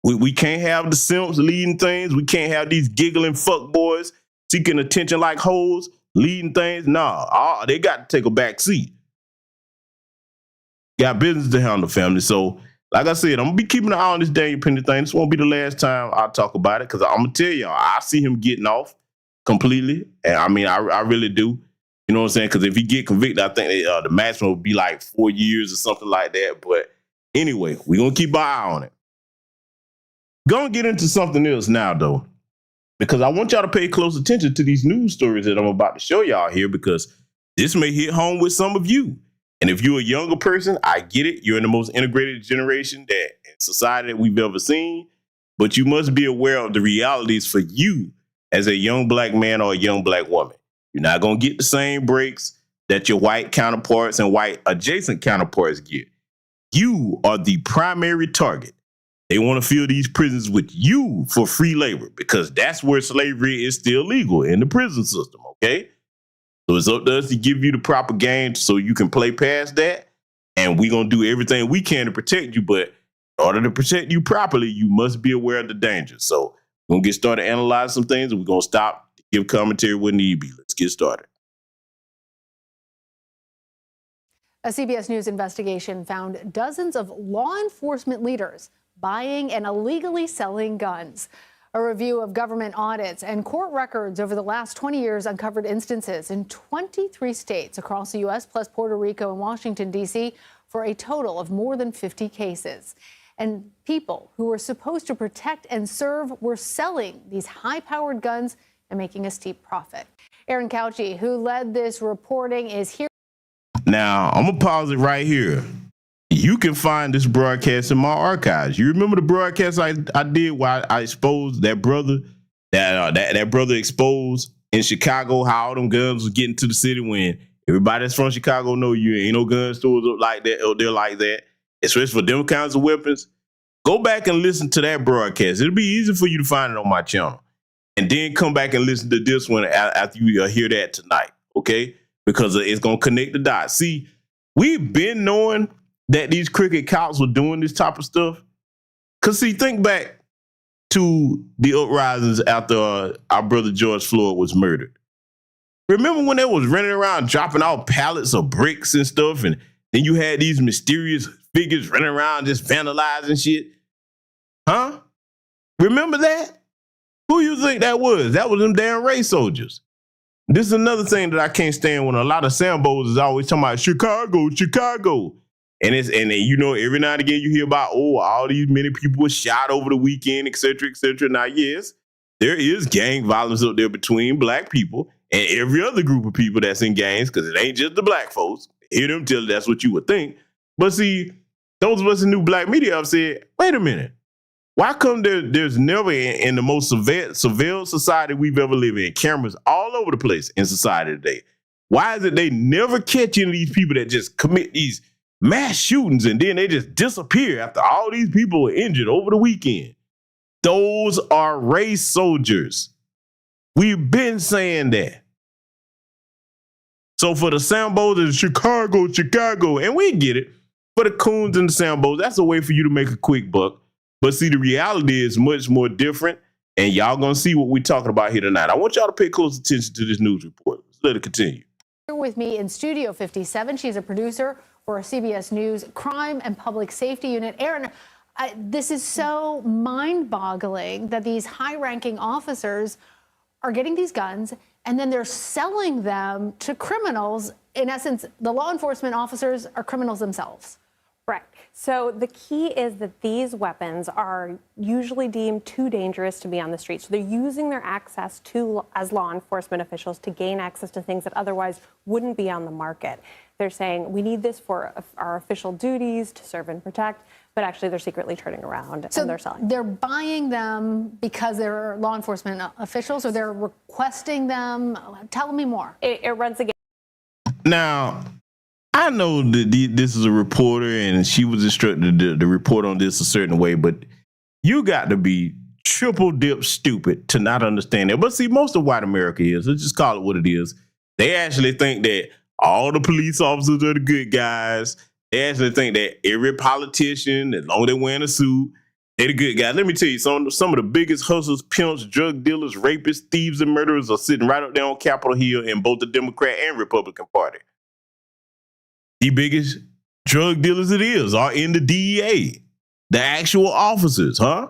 We can't have the simps leading things. We can't have these giggling fuck boys seeking attention like hoes leading things. Nah, they got to take a back seat. Got business to handle, family. So, like I said, I'm going to be keeping an eye on this Daniel Penny thing. This won't be the last time I talk about it because I'm going to tell y'all, I see him getting off completely. And I mean, I really do. You know what I'm saying? Because if he get convicted, I think the maximum would be like 4 years or something like that. But anyway, we're going to keep our eye on it. Going to get into something else now, though, because I want y'all to pay close attention to these news stories that I'm about to show y'all here because this may hit home with some of you. And if you're a younger person, I get it. You're in the most integrated generation that in society that we've ever seen. But you must be aware of the realities for you as a young black man or a young black woman. You're not going to get the same breaks that your white counterparts and white adjacent counterparts get. You are the primary target. They want to fill these prisons with you for free labor because that's where slavery is still legal, in the prison system, okay? So it's up to us to give you the proper game so you can play past that, and we're going to do everything we can to protect you, but in order to protect you properly, you must be aware of the dangers. So we're going to get started analyzing some things, and we're going to stop to give commentary where need be. Let's get started. A CBS News investigation found dozens of law enforcement leaders buying and illegally selling guns. A review of government audits and court records over the last 20 years uncovered instances in 23 states across the U.S., plus Puerto Rico and Washington, D.C., for a total of more than 50 cases. And people who were supposed to protect and serve were selling these high-powered guns and making a steep profit. Aaron Couchy, who led this reporting, is here. Now, I'm going to pause it right here. You can find this broadcast in my archives. You remember the broadcast I did while I exposed that brother, that brother exposed in Chicago how all them guns was getting to the city when everybody that's from Chicago know you ain't no gun stores up like that out there like that, especially for them kinds of weapons. Go back and listen to that broadcast. It'll be easy for you to find it on my channel. And then come back and listen to this one after you hear that tonight, okay? Because it's going to connect the dots. See, we've been knowing that these crooked cops were doing this type of stuff. Because, see, think back to the uprisings after our brother George Floyd was murdered. Remember when they was running around dropping out pallets of bricks and stuff, and then you had these mysterious figures running around just vandalizing shit? Huh? Remember that? Who you think that was? That was them damn race soldiers. This is another thing that I can't stand when a lot of Sambos is always talking about Chicago, Chicago. And you know, every now and again you hear about, all these many people were shot over the weekend, et cetera, et cetera. Now, yes, there is gang violence up there between black people and every other group of people that's in gangs, because it ain't just the black folks. Hear them tell that's what you would think. But see, those of us in new black media have said, wait a minute. Why come there's never in the most surveilled society we've ever lived in, cameras all over the place in society today? Why is it they never catch any of these people that just commit these mass shootings and then they just disappear after all these people were injured over the weekend? Those are race soldiers. We've been saying that. So for the Sambos in Chicago, and we get it, for the coons and the Sambos, that's a way for you to make a quick buck. But see, the reality is much more different, and y'all gonna see what we're talking about here tonight. I want y'all to pay close attention to this news report. Let's let it continue. Here with me in Studio 57, she's a producer for CBS News Crime and Public Safety Unit. Aaron, this is so mind-boggling that these high-ranking officers are getting these guns and then they're selling them to criminals. In essence, the law enforcement officers are criminals themselves. Right. So the key is that these weapons are usually deemed too dangerous to be on the street. So they're using their access as law enforcement officials to gain access to things that otherwise wouldn't be on the market. They're saying we need this for our official duties to serve and protect, but actually they're secretly turning around and they're selling. They're buying them because they're law enforcement officials, or they're requesting them. Tell me more. It runs again. Now, I know that this is a reporter and she was instructed to report on this a certain way, but you got to be triple dip stupid to not understand that. But see, most of white America is, let's just call it what it is. They actually think that all the police officers are the good guys. They actually think that every politician, as long as they're wearing a suit, they're the good guys. Let me tell you, some of the biggest hustlers, pimps, drug dealers, rapists, thieves, and murderers are sitting right up there on Capitol Hill in both the Democrat and Republican Party. The biggest drug dealers are in the DEA, the actual officers, huh?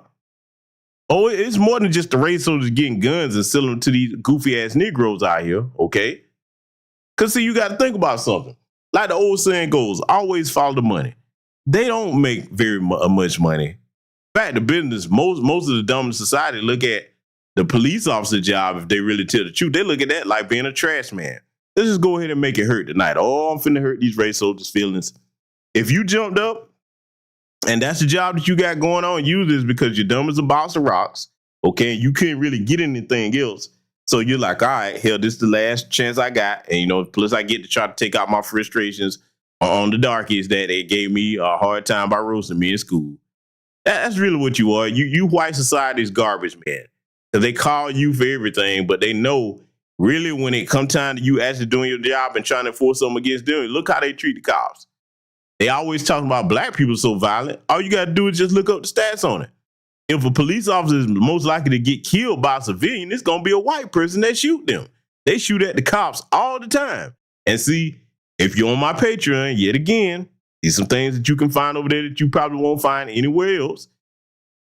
Oh, it's more than just the race soldiers getting guns and selling them to these goofy ass Negroes out here, okay? Because see, you got to think about something. Like the old saying goes, always follow the money. They don't make very much money. In fact, the business, most of the dumb in society look at the police officer job, if they really tell the truth, they look at that like being a trash man. let's just go ahead and make it hurt tonight. Oh, I'm finna hurt these race soldiers' feelings. If you jumped up and that's the job that you got going on, use this because you're dumb as a box of rocks. Okay, you couldn't really get anything else. So you're like, all right, hell, this is the last chance I got. And, you know, plus I get to try to take out my frustrations on the darkies that they gave me a hard time by roasting me in school. That's really what you are. You white society's garbage, man. Because they call you for everything, but they know really when it come time to you actually doing your job and trying to enforce something against them, look how they treat the cops. They always talking about black people so violent. All you got to do is just look up the stats on it. If a police officer is most likely to get killed by a civilian, it's going to be a white person that shoot them. They shoot at the cops all the time. And see, if you're on my Patreon, yet again, there's some things that you can find over there that you probably won't find anywhere else.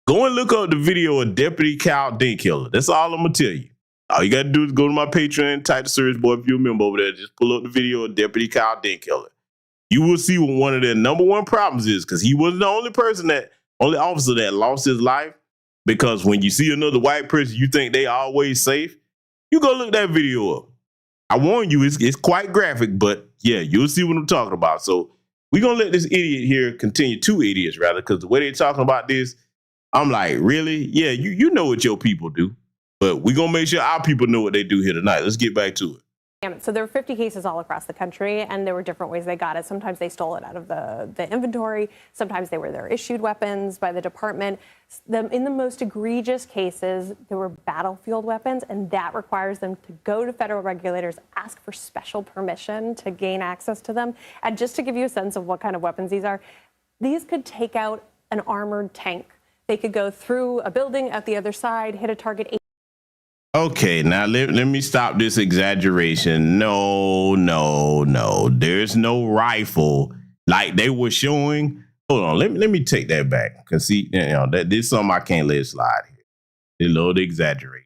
Go and look up the video of Deputy Kyle Dinkkiller. That's all I'm going to tell you. All you got to do is go to my Patreon, type the search bar if you're a member over there. Just pull up the video of Deputy Kyle Dinkkiller. You will see what one of their number one problems is, because he wasn't the only officer that lost his life. Because when you see another white person, you think they always safe. You go look that video up. I warn you, it's quite graphic, but yeah, you'll see what I'm talking about. So we're going to let this idiot here continue, two idiots rather, because the way they're talking about this, I'm like, really? Yeah, you know what your people do. But we're going to make sure our people know what they do here tonight. Let's get back to it. So there were 50 cases all across the country, and there were different ways they got it. Sometimes they stole it out of the inventory. Sometimes they were their issued weapons by the department. In the most egregious cases, there were battlefield weapons, and that requires them to go to federal regulators, ask for special permission to gain access to them. And just to give you a sense of what kind of weapons these could take out an armored tank. They could go through a building at the other side, hit a target. Okay, now let me stop this exaggeration. No. There's no rifle like they were showing. Hold on, let me take that back. Because see, you know, this is something I can't let slide here. They love to exaggerate.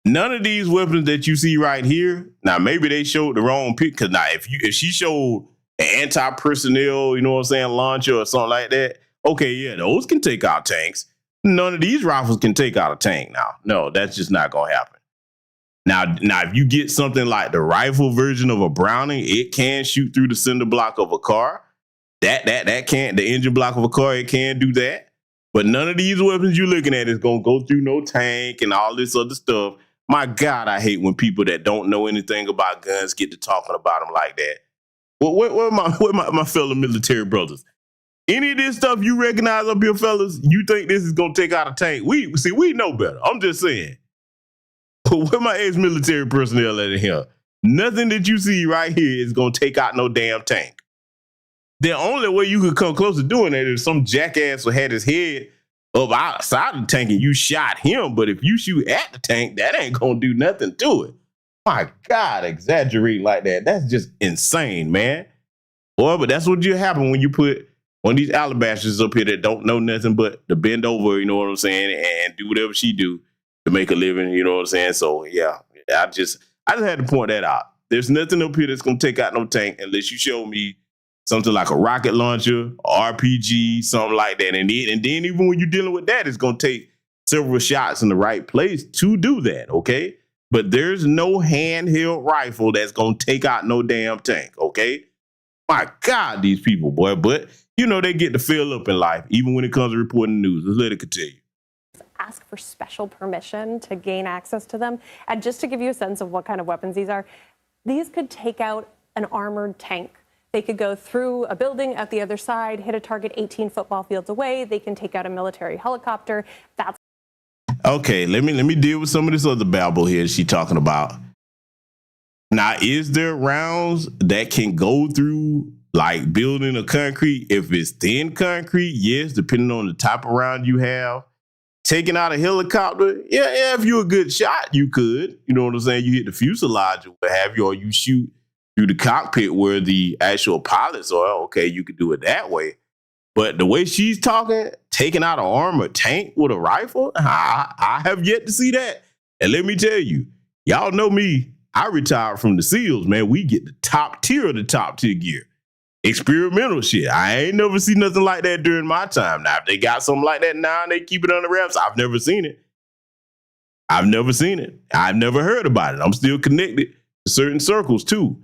None of these weapons that you see right here, now maybe they showed the wrong pic. Because now if she showed an anti-personnel, you know what I'm saying, launcher or something like that, okay, yeah, those can take out tanks. None of these rifles can take out a tank now. No, that's just not going to happen. Now, if you get something like the rifle version of a Browning, it can shoot through the cinder block of a car. That can't, the engine block of a car, it can do that. But none of these weapons you're looking at is going to go through no tank and all this other stuff. My God, I hate when people that don't know anything about guns get to talking about them like that. Well, where my fellow military brothers? Any of this stuff you recognize up here, fellas, you think this is going to take out a tank? We know better. I'm just saying. Where my ex-military personnel at in here? Nothing that you see right here is going to take out no damn tank. The only way you could come close to doing that is some jackass who had his head up outside of the tank and you shot him. But if you shoot at the tank, that ain't going to do nothing to it. My God, exaggerating like that. That's just insane, man. Boy, but that's what you happen when you put one of these alabasters up here that don't know nothing but to bend over, you know what I'm saying, and do whatever she do to make a living, you know what I'm saying? So, yeah, I just had to point that out. There's nothing up here that's going to take out no tank unless you show me something like a rocket launcher, RPG, something like that. And then even when you're dealing with that, it's going to take several shots in the right place to do that, okay? But there's no handheld rifle that's going to take out no damn tank, okay? My God, these people, boy. But, you know, they get to fill up in life, even when it comes to reporting news. Let's let it continue. Ask for special permission to gain access to them. And just to give you a sense of what kind of weapons these could take out an armored tank. They could go through a building at the other side, hit a target 18 football fields away. They can take out a military helicopter. That's okay. Let me deal with some of this other babble here she talking about. Now, is there rounds that can go through like building a concrete? If it's thin concrete, yes, depending on the type of round you have. Taking out a helicopter, yeah, if you're a good shot, you could. You know what I'm saying? You hit the fuselage or what have you, or you shoot through the cockpit where the actual pilots are. Okay, you could do it that way. But the way she's talking, taking out an armored tank with a rifle, I have yet to see that. And let me tell you, y'all know me. I retired from the SEALs, man. We get the top tier of the top tier gear. Experimental shit. I ain't never seen nothing like that during my time. Now, if they got something like that now and they keep it under wraps, I've never seen it. I've never heard about it. I'm still connected to certain circles too.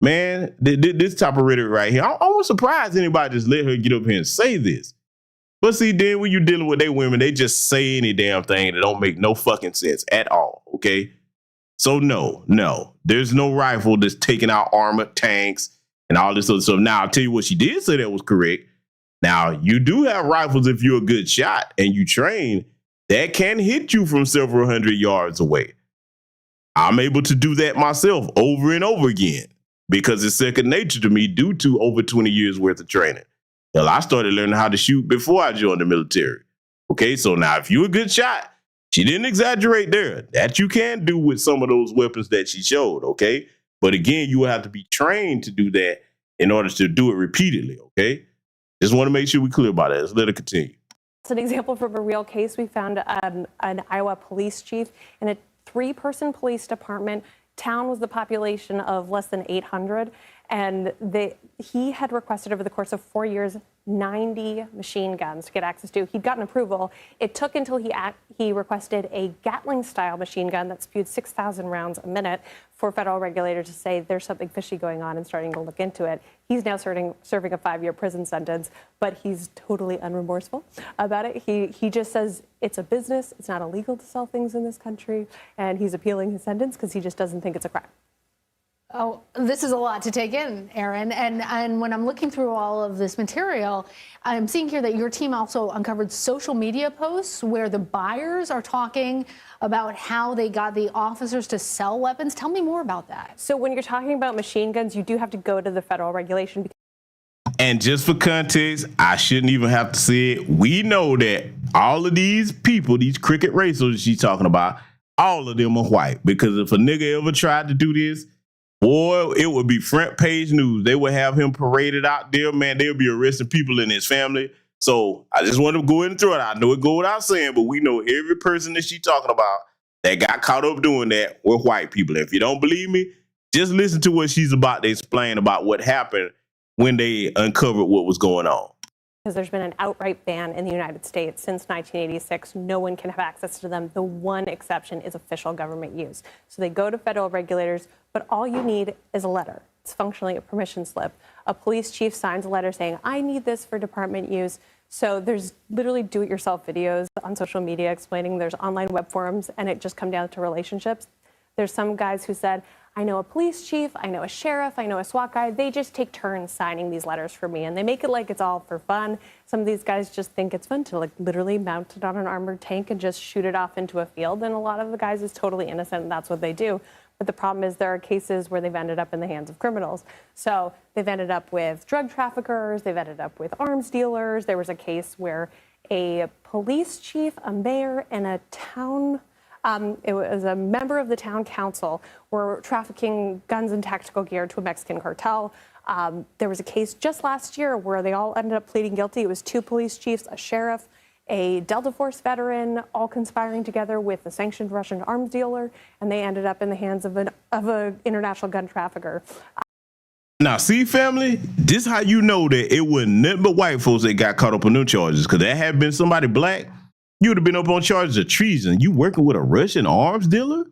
Man, this type of rhetoric right here, I was surprised anybody just let her get up here and say this. But see, then when you're dealing with they women, they just say any damn thing that don't make no fucking sense at all, okay? So no, there's no rifle that's taking out armored tanks and all this other stuff. Now, I'll tell you what she did say that was correct. Now, you do have rifles if you're a good shot and you train, that can hit you from several hundred yards away. I'm able to do that myself over and over again because it's second nature to me due to over 20 years worth of training. Hell, I started learning how to shoot before I joined the military. Okay, so now if you're a good shot, she didn't exaggerate there. That you can do with some of those weapons that she showed, okay? But again, you will have to be trained to do that in order to do it repeatedly, okay? Just want to make sure we're clear about that. Let's let it continue. It's an example from a real case. We found an Iowa police chief in a 3-person police department. Town was the population of less than 800, and he had requested over the course of 4 years 90 machine guns to get access to. He'd gotten approval. It took until he requested a Gatling-style machine gun that spewed 6,000 rounds a minute for federal regulators to say there's something fishy going on and starting to look into it. He's now serving a 5-year prison sentence, but he's totally unremorseful about it. He just says it's a business. It's not illegal to sell things in this country, and he's appealing his sentence because he just doesn't think it's a crime. Oh, this is a lot to take in, Aaron. And when I'm looking through all of this material, I'm seeing here that your team also uncovered social media posts where the buyers are talking about how they got the officers to sell weapons. Tell me more about that. So when you're talking about machine guns, you do have to go to the federal regulation. And just for context, I shouldn't even have to say it. We know that all of these people, these cricket racers she's talking about, all of them are white. Because if a nigga ever tried to do this, boy, it would be front page news. They would have him paraded out there, man. They'll be arresting people in his family. So I just want to go ahead and throw it out. I know it go without saying, but we know every person that she's talking about that got caught up doing that were white people. If you don't believe me, just listen to what she's about to explain about what happened when they uncovered what was going on. Because there's been an outright ban in the United States since 1986. No one can have access to them. The one exception is official government use. So they go to federal regulators, but all you need is a letter. It's functionally a permission slip. A police chief signs a letter saying, I need this for department use. So there's literally do-it-yourself videos on social media explaining there's online web forums, and it just comes down to relationships. There's some guys who said, I know a police chief, I know a sheriff, I know a SWAT guy. They just take turns signing these letters for me, and they make it like it's all for fun. Some of these guys just think it's fun to like literally mount it on an armored tank and just shoot it off into a field. And a lot of the guys is totally innocent, and that's what they do. But the problem is there are cases where they've ended up in the hands of criminals. So they've ended up with drug traffickers, they've ended up with arms dealers. There was a case where a police chief, a mayor, and a town it was a member of the town council were trafficking guns and tactical gear to a Mexican cartel. There was a case just last year where they all ended up pleading guilty. It was 2 police chiefs, a sheriff, a Delta Force veteran, all conspiring together with a sanctioned Russian arms dealer, and they ended up in the hands of an international gun trafficker. Now, see, family, this how you know that it wasn't nothing but white folks that got caught up on them charges. Because that had been somebody black, you would have been up on charges of treason. You working with a Russian arms dealer?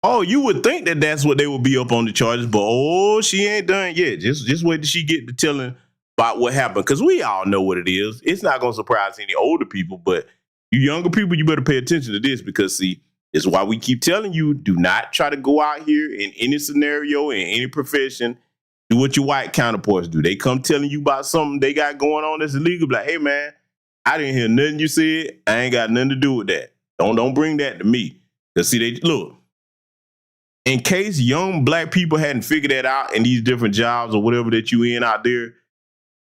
Oh, you would think that that's what they would be up on the charges, but oh, she ain't done yet. Just wait till she get to telling about what happened, because we all know what it is. It's not going to surprise any older people, but you younger people, you better pay attention to this, because see, it's why we keep telling you, do not try to go out here in any scenario, in any profession, do what your white counterparts do. They come telling you about something they got going on that's illegal, like, hey man, I didn't hear nothing you said. I ain't got nothing to do with that. Don't bring that to me. Because see, they look, in case young black people hadn't figured that out in these different jobs or whatever that you in out there,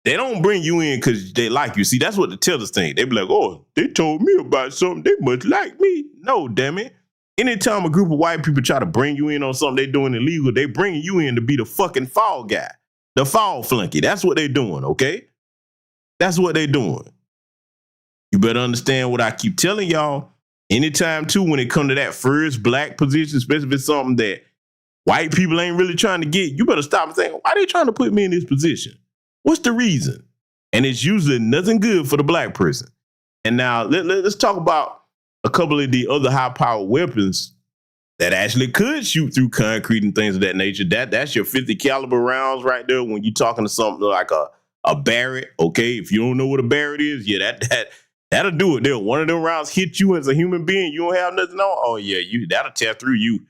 they don't bring you in because they like you. See, that's what the tellers think. They be like, oh, they told me about something. They must like me. No, damn it. Anytime a group of white people try to bring you in on something they doing illegal, they bringing you in to be the fucking fall guy, the fall flunky. That's what they doing, okay? That's what they doing. You better understand what I keep telling y'all. Anytime, too, when it come to that first black position, especially if it's something that white people ain't really trying to get, you better stop and think, why they trying to put me in this position? What's the reason? And it's usually nothing good for the black person. And now let's talk about a couple of the other high-powered weapons that actually could shoot through concrete and things of that nature. That's your 50 caliber rounds right there. When you're talking to something like a Barrett, okay, if you don't know what a Barrett is, yeah, that'll do it. There, one of them rounds hit you as a human being, you don't have nothing on. Oh yeah, that'll tear through you.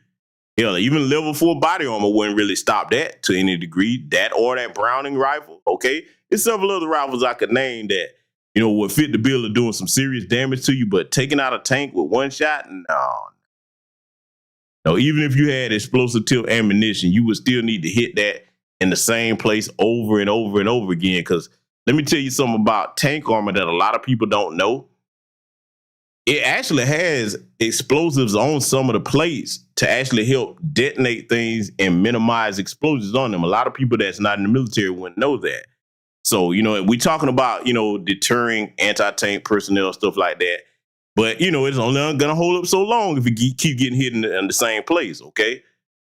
Hell, even level 4 body armor wouldn't really stop that to any degree. That or that Browning rifle, okay? There's several other rifles I could name that, would fit the bill of doing some serious damage to you, but taking out a tank with one shot, no. Even if you had explosive tip ammunition, you would still need to hit that in the same place over and over and over again. Because let me tell you something about tank armor that a lot of people don't know. It actually has explosives on some of the plates to actually help detonate things and minimize explosions on them. A lot of people that's not in the military wouldn't know that. So, we're talking about, deterring anti-tank personnel, stuff like that. But, it's only going to hold up so long if you keep getting hit in the same place, okay?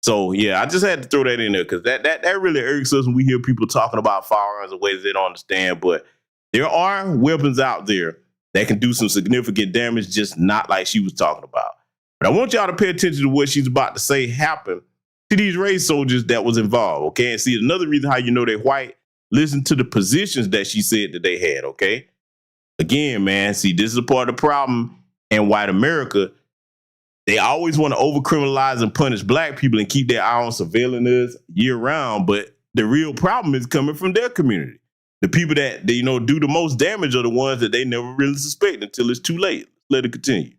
So, yeah, I just had to throw that in there because that really irks us when we hear people talking about firearms in ways they don't understand. But there are weapons out there that can do some significant damage, just not like she was talking about. But I want y'all to pay attention to what she's about to say happened to these race soldiers that was involved, okay? And see, another reason how you know they're white, listen to the positions that she said that they had, okay? Again, man, see, this is a part of the problem in white America. They always want to overcriminalize and punish black people and keep their eye on surveilling us year round, but the real problem is coming from their community. The people that they, do the most damage are the ones that they never really suspect until it's too late. Let it continue.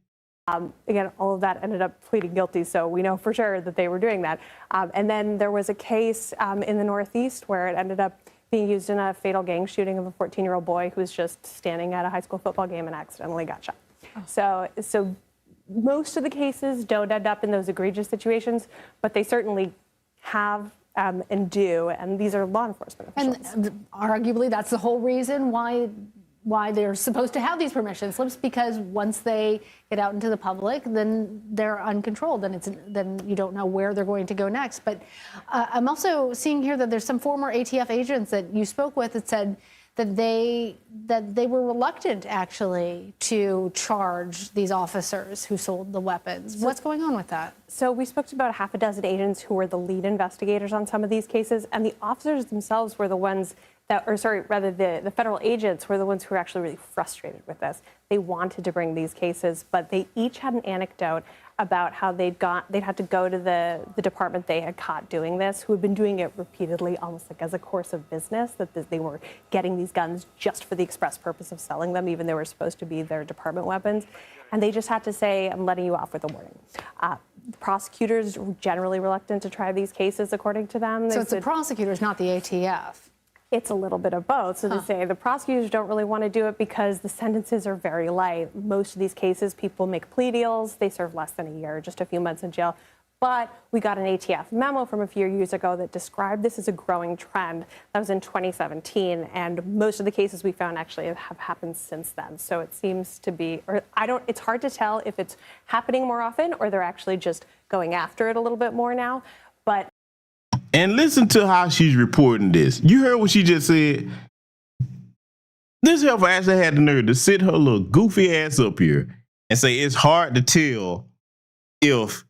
Again, all of that ended up pleading guilty, so we know for sure that they were doing that. And then there was a case in the Northeast where it ended up being used in a fatal gang shooting of a 14-year-old boy who was just standing at a high school football game and accidentally got shot. Oh. So most of the cases don't end up in those egregious situations, but they certainly have and do, and these are law enforcement officials. And arguably, that's the whole reason why they're supposed to have these permission slips, because once they get out into the public, then they're uncontrolled, and then you don't know where they're going to go next. But I'm also seeing here that there's some former ATF agents that you spoke with that said that they were reluctant actually to charge these officers who sold the weapons. What's going on with that? So we spoke to about half a dozen agents who were the lead investigators on some of these cases, and the officers themselves were the ones the federal agents were the ones who were actually really frustrated with this. They wanted to bring these cases, but they each had an anecdote about how they'd had to go to the department they had caught doing this, who had been doing it repeatedly, almost like as a course of business, that they were getting these guns just for the express purpose of selling them, even though they were supposed to be their department weapons. And they just had to say, I'm letting you off with a warning. Prosecutors were generally reluctant to try these cases, according to them. So it's the prosecutors, not the ATF. It's a little bit of both. So they say the prosecutors don't really want to do it because the sentences are very light. Most of these cases, people make plea deals. They serve less than a year, just a few months in jail. But we got an ATF memo from a few years ago that described this as a growing trend. That was in 2017, and most of the cases we found actually have happened since then. So it seems to be, it's hard to tell if it's happening more often or they're actually just going after it a little bit more now. But and listen to how she's reporting this. You heard what she just said? This heifer actually had the nerve to sit her little goofy ass up here and say it's hard to tell if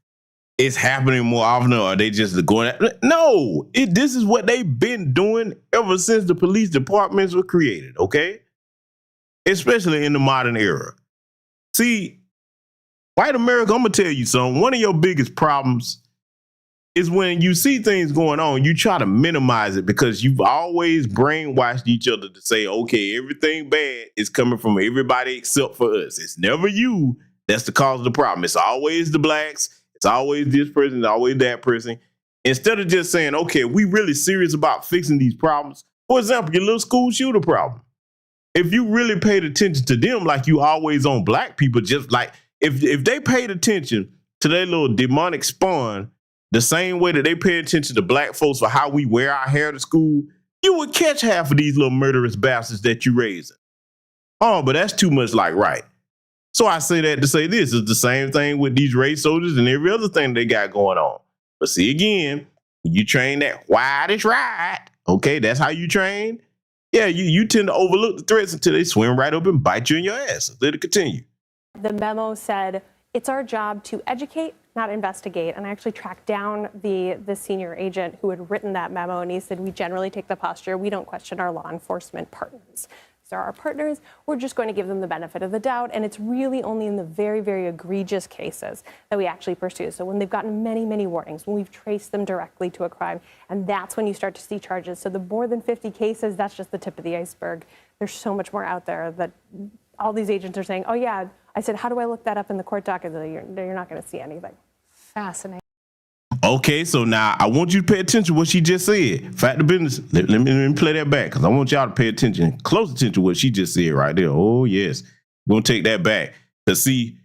it's happening more often or are they just going. No, this is what they've been doing ever since the police departments were created, okay? Especially in the modern era. See, white America, I'm going to tell you something. One of your biggest problems is when you see things going on, you try to minimize it because you've always brainwashed each other to say, okay, everything bad is coming from everybody except for us. It's never you that's the cause of the problem. It's always the blacks. It's always this person. It's always that person. Instead of just saying, okay, we really serious about fixing these problems. For example, your little school shooter problem. If you really paid attention to them like you always on black people, just like if they paid attention to their little demonic spawn, the same way that they pay attention to black folks for how we wear our hair to school, you would catch half of these little murderous bastards that you raising. Oh, but that's too much like right. So I say that to say this is the same thing with these race soldiers and every other thing they got going on. But see, again, when you train that white is right, okay, that's how you train. Yeah, you tend to overlook the threats until they swim right up and bite you in your ass. Let it continue. The memo said, it's our job to educate, not investigate. And I actually tracked down the senior agent who had written that memo, and he said, we generally take the posture, we don't question our law enforcement partners. These are our partners, we're just going to give them the benefit of the doubt, and it's really only in the very, very egregious cases that we actually pursue. So when they've gotten many, many warnings, when we've traced them directly to a crime, and that's when you start to see charges. So the more than 50 cases, that's just the tip of the iceberg. There's so much more out there that all these agents are saying, oh yeah, I said, how do I look that up in the court docket? You're not going to see anything. Fascinating. Okay, so now I want you to pay attention to what she just said. Fact of business. Let me play that back because I want y'all to pay attention, close attention to what she just said right there. Oh, yes. We're going to take that back. Because, see,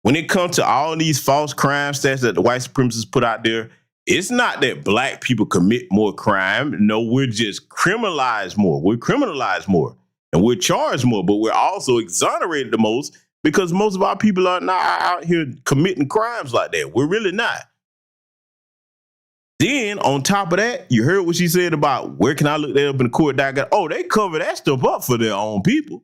when it comes to all these false crime stats that the white supremacists put out there, it's not that black people commit more crime. No, we're just criminalized more. We're criminalized more. And we're charged more, but we're also exonerated the most because most of our people are not out here committing crimes like that. We're really not. Then, on top of that, you heard what she said about where can I look that up in the court docket? Oh, they cover that stuff up for their own people.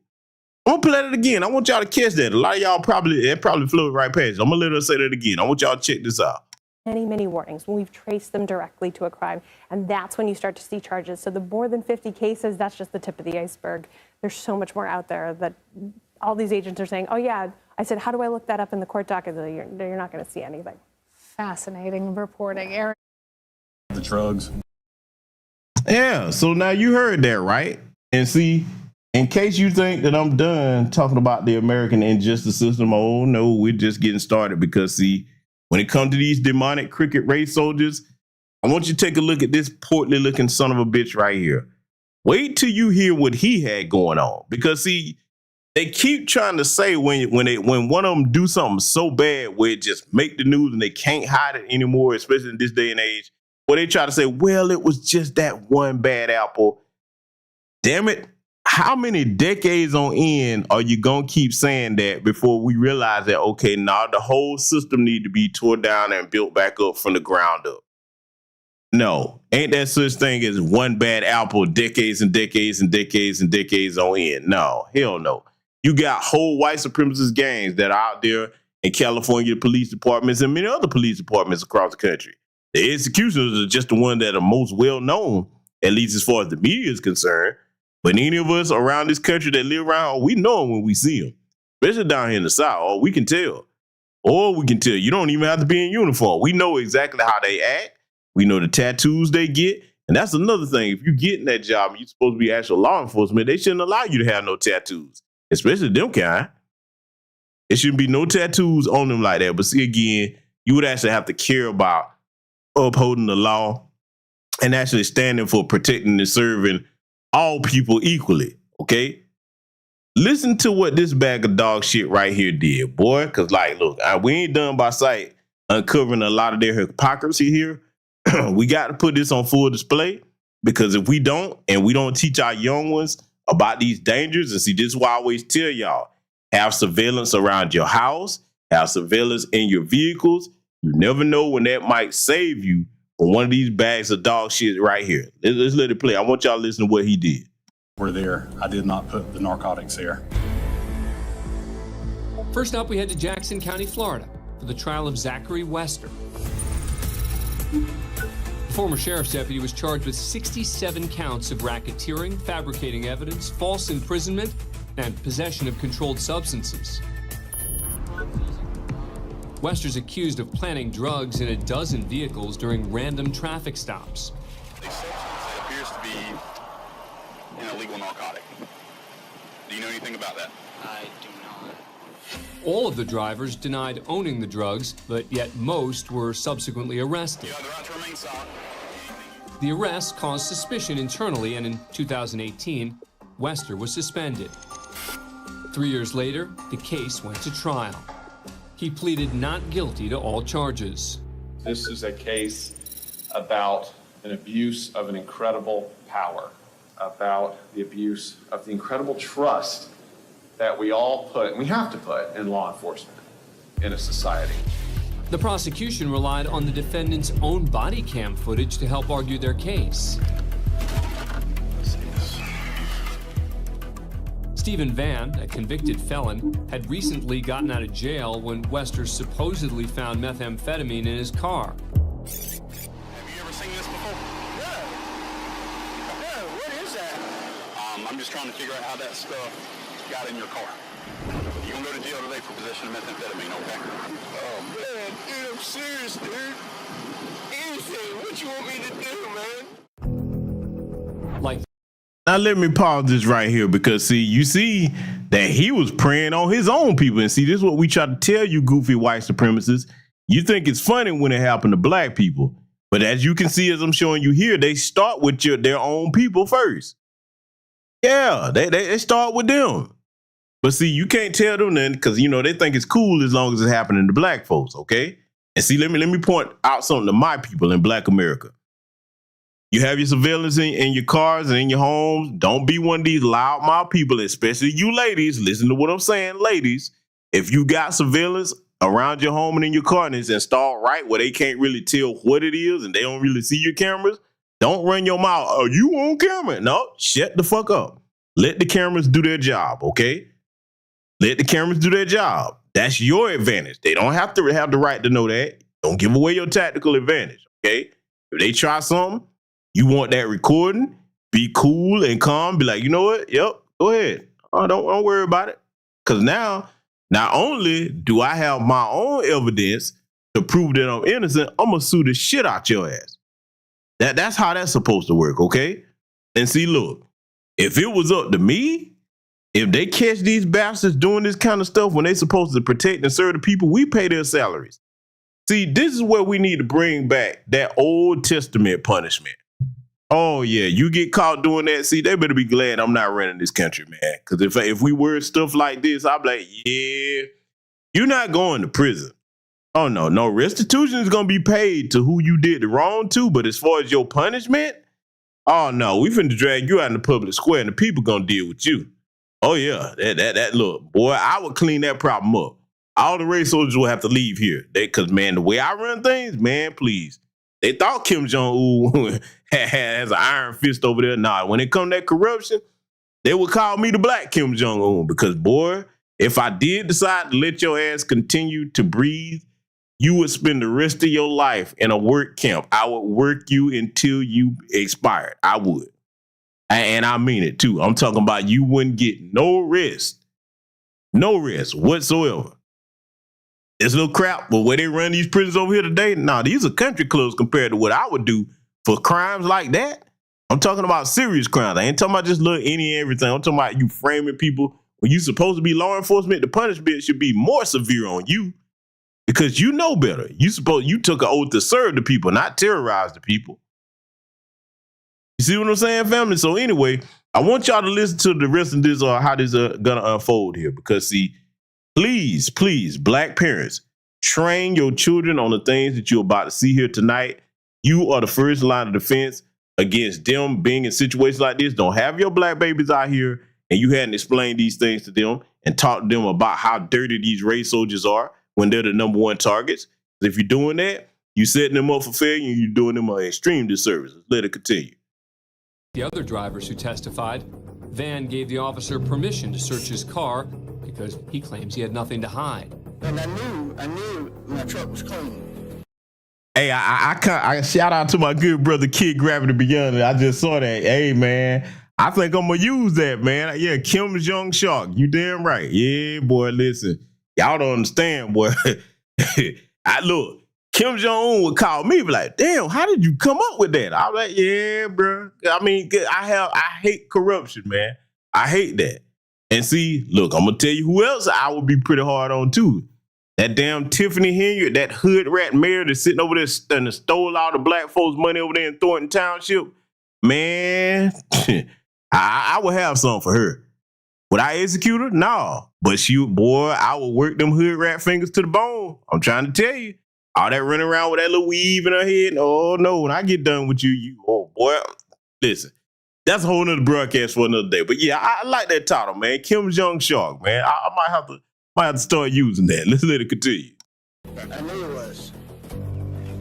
I'm going to play that again. I want y'all to catch that. A lot of y'all probably floated right past you. I'm going to let her say that again. I want y'all to check this out. Many, many warnings when we've traced them directly to a crime, and that's when you start to see charges. So the more than 50 cases, that's just the tip of the iceberg. There's so much more out there that all these agents are saying, oh yeah, I said, how do I look that up in the court docket? You're not going to see anything. Fascinating reporting, Eric. The drugs. Yeah, so now you heard that, right? And see, in case you think that I'm done talking about the American injustice system, oh no, we're just getting started because see, when it comes to these demonic cricket race soldiers, I want you to take a look at this portly looking son of a bitch right here. Wait till you hear what he had going on. Because see, they keep trying to say when one of them do something so bad where it just make the news and they can't hide it anymore, especially in this day and age, where they try to say, well, it was just that one bad apple. Damn it. How many decades on end are you going to keep saying that before we realize that, okay, now the whole system need to be torn down and built back up from the ground up? No, ain't that such thing as one bad apple decades and decades and decades and decades on end. No, hell no. You got whole white supremacist gangs that are out there in California police departments and many other police departments across the country. The executioners are just the ones that are most well known, at least as far as the media is concerned. But any of us around this country that live around, we know them when we see them, especially down here in the South. Or we can tell. You don't even have to be in uniform. We know exactly how they act. We know the tattoos they get. And that's another thing. If you get in that job and you're supposed to be actual law enforcement, they shouldn't allow you to have no tattoos, especially them kind. There shouldn't be no tattoos on them like that. But see, again, you would actually have to care about upholding the law and actually standing for protecting and serving all people equally, okay? Listen to what this bag of dog shit right here did, boy. Because, like, look, we ain't done by sight uncovering a lot of their hypocrisy here. We got to put this on full display because if we don't, and we don't teach our young ones about these dangers, and see, this is why I always tell y'all, have surveillance around your house, have surveillance in your vehicles. You never know when that might save you from one of these bags of dog shit right here. Let's let it play. I want y'all to listen to what he did. We're there. I did not put the narcotics there. First up, we head to Jackson County, Florida, for the trial of Zachary Wester. The former sheriff's deputy was charged with 67 counts of racketeering, fabricating evidence, false imprisonment, and possession of controlled substances. Wester's accused of planting drugs in a dozen vehicles during random traffic stops. A substance that appears to be an illegal narcotic. Do you know anything about that? I do not. All of the drivers denied owning the drugs, but yet most were subsequently arrested. You have the right to remain silent. The arrest caused suspicion internally, and in 2018, Wester was suspended. 3 years later, the case went to trial. He pleaded not guilty to all charges. This is a case about an abuse of an incredible power, about the abuse of the incredible trust that we all put, and we have to put, in law enforcement in a society. The prosecution relied on the defendant's own body cam footage to help argue their case. Stephen Van, a convicted felon, had recently gotten out of jail when Wester supposedly found methamphetamine in his car. Have you ever seen this before? No, what is that? I'm just trying to figure out how that stuff got in your car. You're gonna go to jail today for possession of methamphetamine, okay? Oh man, dude, I'm serious, dude. Anything, what you want me to do, man? Like, now let me pause this right here because see, you see that he was preying on his own people, and see, this is what we try to tell you, goofy white supremacists. You think it's funny when it happened to black people, but as you can see, as I'm showing you here, they start with their own people first. Yeah, they start with them. But see, you can't tell them then because, you know, they think it's cool as long as it's happening to black folks, okay? And see, let me point out something to my people in black America. You have your surveillance in your cars and in your homes. Don't be one of these loudmouth people, especially you ladies. Listen to what I'm saying, ladies. If you got surveillance around your home and in your car and it's installed right where they can't really tell what it is and they don't really see your cameras, don't run your mouth. Oh, you on camera? No, shut the fuck up. Let the cameras do their job, okay? Let the cameras do their job. That's your advantage. They don't have to have the right to know that. Don't give away your tactical advantage, okay? If they try something, you want that recording, be cool and calm. Be like, you know what? Yep, go ahead. Oh, don't worry about it. Because now, not only do I have my own evidence to prove that I'm innocent, I'm going to sue the shit out your ass. That's how that's supposed to work, okay? And see, look, if it was up to me, if they catch these bastards doing this kind of stuff when they supposed to protect and serve the people, we pay their salaries. See, this is where we need to bring back that Old Testament punishment. Oh, yeah, you get caught doing that. See, they better be glad I'm not running this country, man. Because if we were stuff like this, I'd be like, yeah, you're not going to prison. Oh, no, restitution is going to be paid to who you did the wrong to. But as far as your punishment, oh, no, we finna drag you out in the public square and the people going to deal with you. Oh, yeah, that look, boy, I would clean that problem up. All the race soldiers will have to leave here. Because, man, the way I run things, man, please. They thought Kim Jong-un has an iron fist over there. Nah, when it come to that corruption, they would call me the black Kim Jong-un. Because, boy, if I did decide to let your ass continue to breathe, you would spend the rest of your life in a work camp. I would work you until you expired. I would. And I mean it, too. I'm talking about you wouldn't get no rest. No rest whatsoever. This little crap, but where they run these prisons over here today, nah, these are country clubs compared to what I would do for crimes like that. I'm talking about serious crimes. I ain't talking about just little any and everything. I'm talking about you framing people. When you supposed to be law enforcement, the punishment should be more severe on you because you know better. You took an oath to serve the people, not terrorize the people. You see what I'm saying, family? So anyway, I want y'all to listen to the rest of this or how this gonna unfold here. Because see, please, black parents, train your children on the things that you're about to see here tonight. You are the first line of defense against them being in situations like this. Don't have your black babies out here and you hadn't explained these things to them and taught them about how dirty these race soldiers are when they're the number one targets. If you're doing that, you're setting them up for failure and you're doing them an extreme disservice. Let it continue. The other drivers who testified, Van gave the officer permission to search his car because he claims he had nothing to hide. And I knew my truck was clean. Hey, I shout out to my good brother Kid Gravity Beyond. I just saw that. Hey, man, I think I'm gonna use that, man. Yeah, Kim Jong Shark. You damn right. Yeah, boy. Listen, y'all don't understand, boy. Look. Kim Jong-un would call me, be like, damn, how did you come up with that? I'm like, yeah, bro. I mean, I hate corruption, man. I hate that. And see, look, I'm going to tell you who else I would be pretty hard on, too. That damn Tiffany Henry, that hood rat mayor that's sitting over there and stole all the black folks' money over there in Thornton Township. Man, I would have something for her. Would I execute her? No. But I would work them hood rat fingers to the bone. I'm trying to tell you. All that running around with that little weave in her head. Oh, no. When I get done with you, oh, boy. Listen, that's a whole nother broadcast for another day. But, yeah, I like that title, man. Kim Jong Shark, man. I might have to start using that. Let's let it continue. I knew it was.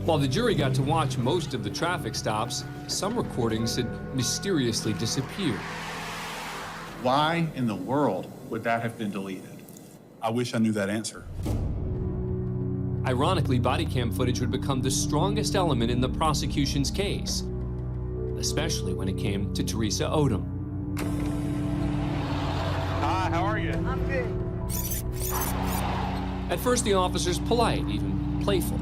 While the jury got to watch most of the traffic stops, some recordings had mysteriously disappeared. Why in the world would that have been deleted? I wish I knew that answer. Ironically, body cam footage would become the strongest element in the prosecution's case, especially when it came to Teresa Odom. Hi, how are you? I'm good. At first, the officer's polite, even playful.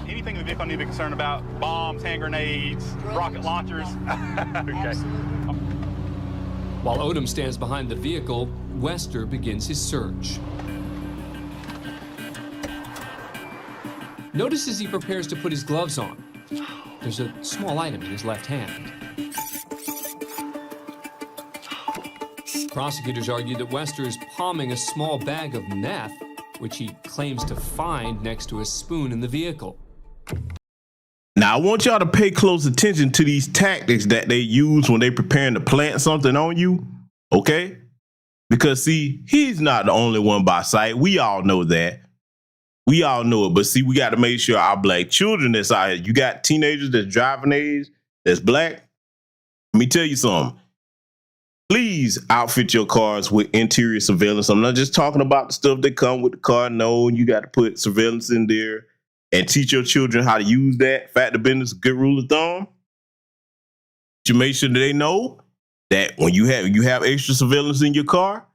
Anything in the vehicle I need to be concerned about? Bombs, hand grenades, rocket launchers? Okay. While Odom stands behind the vehicle, Wester begins his search. Notice as he prepares to put his gloves on, there's a small item in his left hand. Prosecutors argue that Wester is palming a small bag of meth, which he claims to find next to a spoon in the vehicle. Now, I want y'all to pay close attention to these tactics that they use when they preparing to plant something on you, okay? Because, see, he's not the only one by sight. We all know that. We all know it. But, see, we got to make sure our black children that's out here, you got teenagers that's driving age, that's black. Let me tell you something. Please outfit your cars with interior surveillance. I'm not just talking about the stuff that come with the car. No, you got to put surveillance in there and teach your children how to use that. Fact of business, good rule of thumb. You make sure that they know that when you have extra surveillance in your car,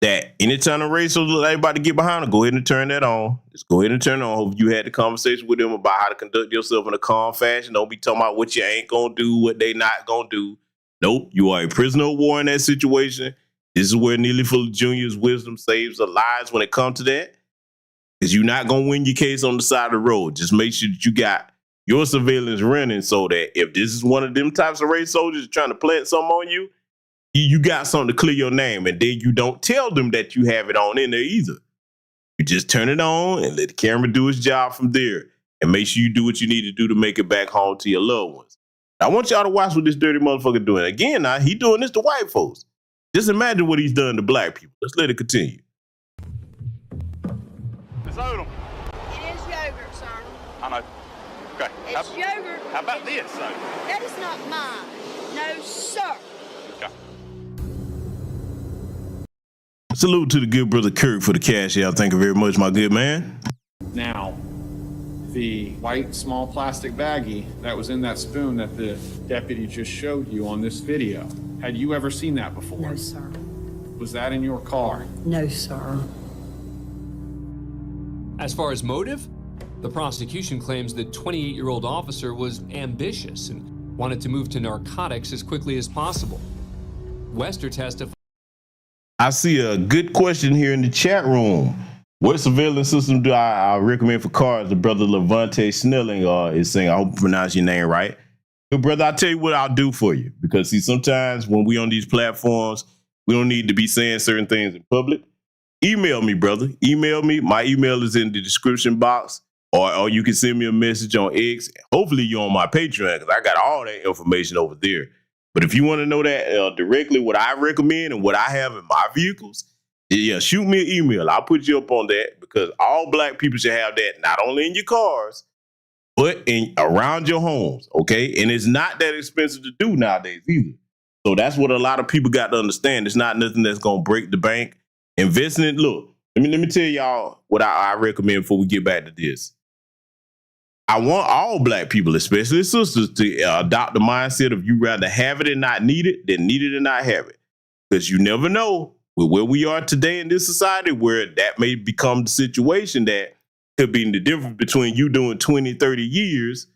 that anytime a racer look like about to get behind them, go ahead and turn that on. Just go ahead and turn it on. Hope you had the conversation with them about how to conduct yourself in a calm fashion. Don't be talking about what you ain't gonna do, what they not gonna do. Nope, you are a prisoner of war in that situation. This is where Neely Fuller Jr.'s wisdom saves their lives when it comes to that. Because you're not going to win your case on the side of the road. Just make sure that you got your surveillance running so that if this is one of them types of race soldiers trying to plant something on you, you got something to clear your name. And then you don't tell them that you have it on in there either. You just turn it on and let the camera do its job from there. And make sure you do what you need to do to make it back home to your loved ones. I want y'all to watch what this dirty motherfucker doing. Again, now, he doing this to white folks. Just imagine what he's done to black people. Let's let it continue. Miss Odom. It is yogurt, sir. I know. Okay. It's yogurt. How about this, though? That is not mine. No, sir. Okay. Salute to the good brother Kirk for the cash out. Thank you very much, my good man. Now, the white small plastic baggie that was in that spoon that the deputy just showed you on this video, had you ever seen that before? No, sir. Was that in your car? No, sir. As far as motive, the prosecution claims the 28-year-old officer was ambitious and wanted to move to narcotics as quickly as possible. Wester testified. I see a good question here in the chat room. What surveillance system do I recommend for cars? The brother Levante Snelling is saying, I hope I pronounce your name right. Good brother, I'll tell you what I'll do for you. Because see, sometimes when we on these platforms, we don't need to be saying certain things in public. Email me, brother. Email me. My email is in the description box. Or you can send me a message on X. Hopefully you're on my Patreon because I got all that information over there. But if you want to know that directly, what I recommend and what I have in my vehicles, yeah, shoot me an email. I'll put you up on that because all black people should have that, not only in your cars, but around your homes, okay? And it's not that expensive to do nowadays either. So that's what a lot of people got to understand. It's not nothing that's going to break the bank. Investing in, look, let me tell y'all what I recommend before we get back to this. I want all black people, especially sisters, to adopt the mindset of you rather have it and not need it than need it and not have it. Because you never know with where we are today in this society where that may become the situation that could be the difference between you doing 20, 30 years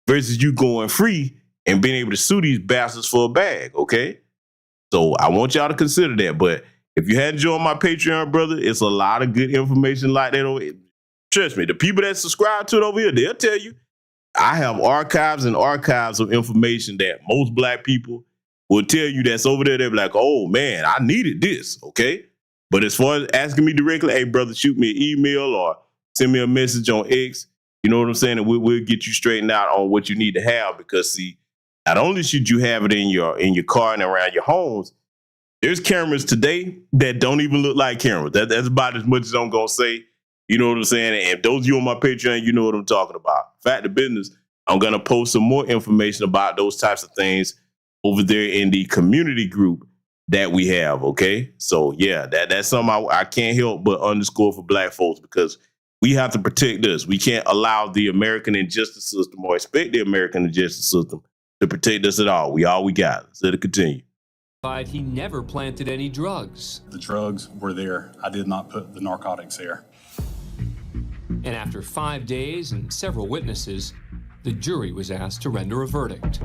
versus you going free and being able to sue these bastards for a bag, okay? So I want y'all to consider that. But if you hadn't joined my Patreon, brother, it's a lot of good information like that over here. Trust me, the people that subscribe to it over here, they'll tell you. I have archives and archives of information that most black people will tell you that's over there. They'll be like, oh, man, I needed this, okay? But as far as asking me directly, hey, brother, shoot me an email or send me a message on X, you know what I'm saying? And we'll get you straightened out on what you need to have because, see, not only should you have it in your car and around your homes, there's cameras today that don't even look like cameras. That's about as much as I'm going to say. You know what I'm saying? And those of you on my Patreon, you know what I'm talking about. Fact of business, I'm going to post some more information about those types of things over there in the community group that we have, okay? So, yeah, that's something I can't help but underscore for black folks, because we have to protect us. We can't allow the American injustice system or expect the American injustice system to protect us at all. We got. Let's let it continue. He never planted any drugs. The drugs were there. I did not put the narcotics there. And after 5 days and several witnesses, the jury was asked to render a verdict.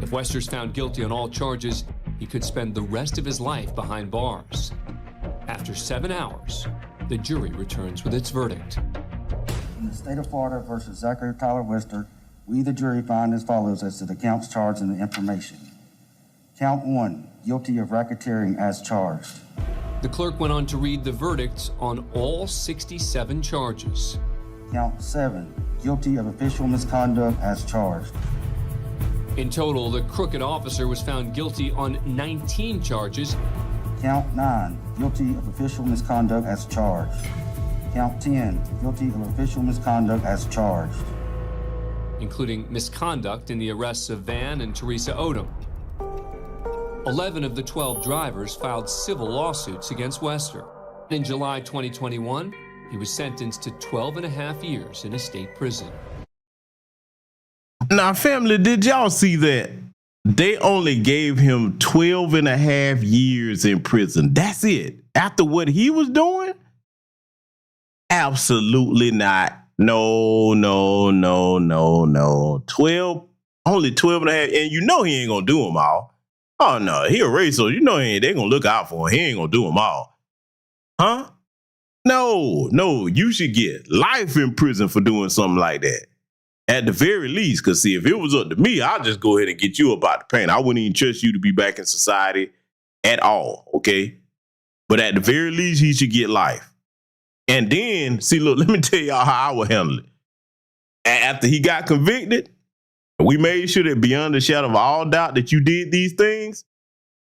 If Wester's found guilty on all charges, he could spend the rest of his life behind bars. After 7 hours, the jury returns with its verdict. In the state of Florida versus Zachary Tyler Wester, we, the jury, find as follows as to the counts charged and the information. Count 1, guilty of racketeering as charged. The clerk went on to read the verdicts on all 67 charges. Count 7, guilty of official misconduct as charged. In total, the crooked officer was found guilty on 19 charges. Count 9, guilty of official misconduct as charged. Count 10, guilty of official misconduct as charged. Including misconduct in the arrests of Van and Teresa Odom. 11 of the 12 drivers filed civil lawsuits against Wester. In July 2021, he was sentenced to 12.5 years in a state prison. Now, family, did y'all see that? They only gave him 12.5 years in prison. That's it. After what he was doing? Absolutely not. No. 12, only 12.5. And you know he ain't gonna do them all. Oh no, he a racist. You know they gonna look out for him. He ain't gonna do them all. Huh? No, you should get life in prison for doing something like that. At the very least, because see, if it was up to me, I'll just go ahead and get you about the pain. I wouldn't even trust you to be back in society at all, okay? But at the very least, he should get life. And then, see, look, let me tell y'all how I would handle it. After he got convicted, we made sure that beyond the shadow of all doubt that you did these things,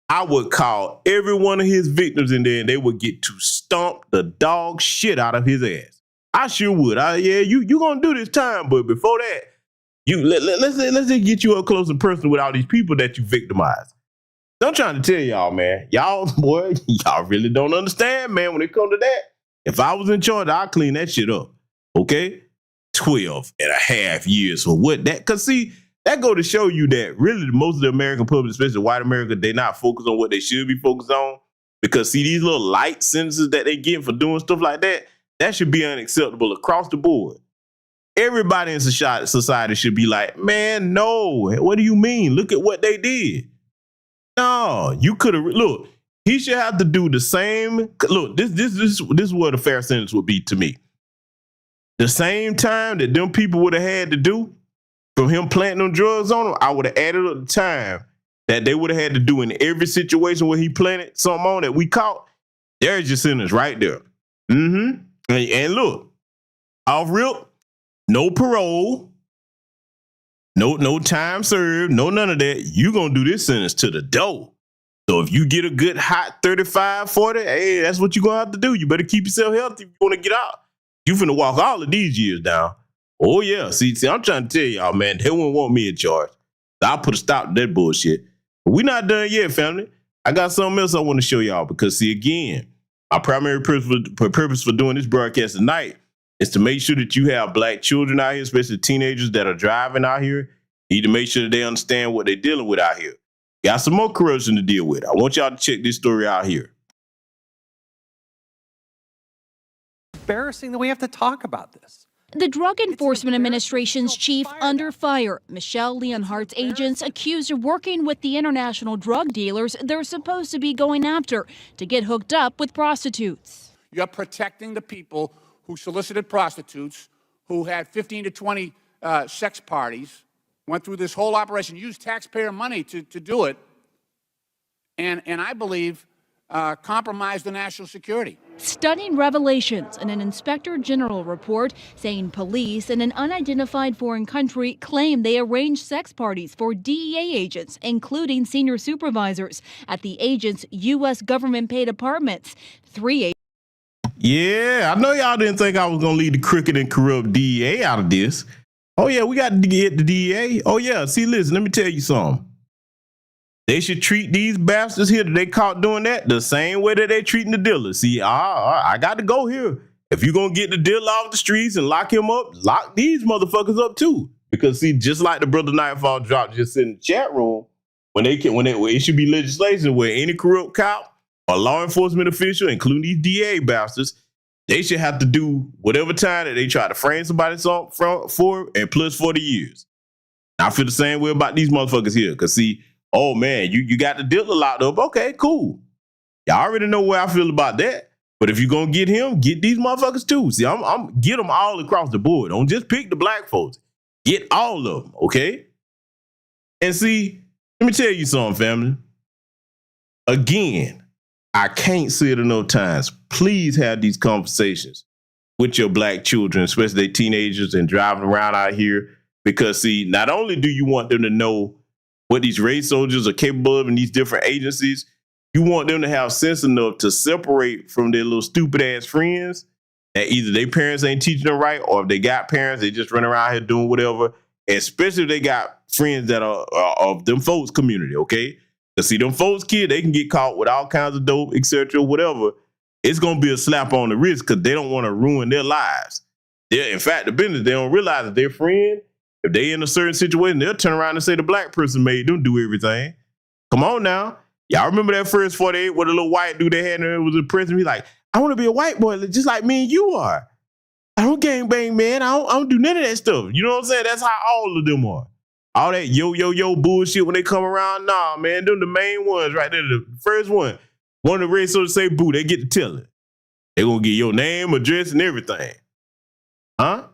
I would call every one of his victims in there and they would get to stomp the dog shit out of his ass. I sure would. You gonna do this time, but before that, let's just get you up close and personal with all these people that you victimized. So I'm trying to tell y'all, man, y'all really don't understand, man. When it comes to that, if I was in charge, I'd clean that shit up. Okay, 12.5 years for what? That, cause see, that go to show you that really most of the American public, especially white America, they not focused on what they should be focused on. Because see, these little light sentences that they get for doing stuff like that, that should be unacceptable across the board. Everybody in society should be like, man, no. What do you mean? Look at what they did. No, you could have, look, he should have to do the same. Look, this is what a fair sentence would be to me. The same time that them people would have had to do from him planting them drugs on them, I would have added up the time that they would have had to do in every situation where he planted something on that we caught. There's your sentence right there. Mm-hmm. And look, off rip, no parole, no time served, no none of that. You gonna do this sentence to the door. So if you get a good hot 35, 40, hey, that's what you're gonna have to do. You better keep yourself healthy if you wanna get out. You finna walk all of these years down. Oh yeah, see, I'm trying to tell y'all, man, they wouldn't want me in charge. I'll put a stop to that bullshit. But we're not done yet, family. I got something else I want to show y'all because see, again, my primary purpose for doing this broadcast tonight is to make sure that you have black children out here, especially teenagers that are driving out here. You need to make sure that they understand what they're dealing with out here. Got some more corruption to deal with. I want y'all to check this story out here. Embarrassing that we have to talk about this. The Drug Enforcement Administration's chief under fire. Michelle Leonhardt's agents accused of working with the international drug dealers they're supposed to be going after to get hooked up with prostitutes. You're protecting the people who solicited prostitutes, who had 15 to 20 sex parties, went through this whole operation, used taxpayer money to do it, and I believe compromised the national security. Stunning revelations in an Inspector General report saying police in an unidentified foreign country claim they arranged sex parties for DEA agents, including senior supervisors, at the agents' U.S. government-paid apartments. Yeah, I know y'all didn't think I was going to leave the crooked and corrupt DEA out of this. Oh, yeah, we got to get the DEA. Oh, yeah, see, listen, let me tell you something. They should treat these bastards here that they caught doing that the same way that they treating the dealers. See, I got to go here. If you're going to get the dealer off the streets and lock him up, lock these motherfuckers up too. Because see, just like the brother Nightfall dropped just in the chat room, it should be legislation where any corrupt cop or law enforcement official, including these DA bastards, they should have to do whatever time that they try to frame somebody for and plus 40 years. I feel the same way about these motherfuckers here. Because see, oh man, you got the dealer locked up. Okay, cool. Y'all already know where I feel about that. But if you're going to get him, get these motherfuckers too. See, I'm get them all across the board. Don't just pick the black folks. Get all of them, okay? And see, let me tell you something, family. Again, I can't say it enough times. Please have these conversations with your black children, especially teenagers and driving around out here. Because see, not only do you want them to know what these race soldiers are capable of in these different agencies, you want them to have sense enough to separate from their little stupid ass friends that either their parents ain't teaching them right, or if they got parents, they just run around here doing whatever. Especially if they got friends that are of them folks community, okay? Because see, them folks kid, they can get caught with all kinds of dope, etc., whatever. It's going to be a slap on the wrist because they don't want to ruin their lives. In fact, the business, they don't realize that their friend, if they in a certain situation, they'll turn around and say the black person made them do everything. Come on now. Y'all remember that first 48 with a little white dude they had and it was a prison? He like, I want to be a white boy just like me and you are. I don't gangbang, man. I don't do none of that stuff. You know what I'm saying? That's how all of them are. All that yo bullshit when they come around. Nah, man, them the main ones right there. The first one of the race soldiers say boo, they get to tell it. They gonna get your name, address, and everything. Huh?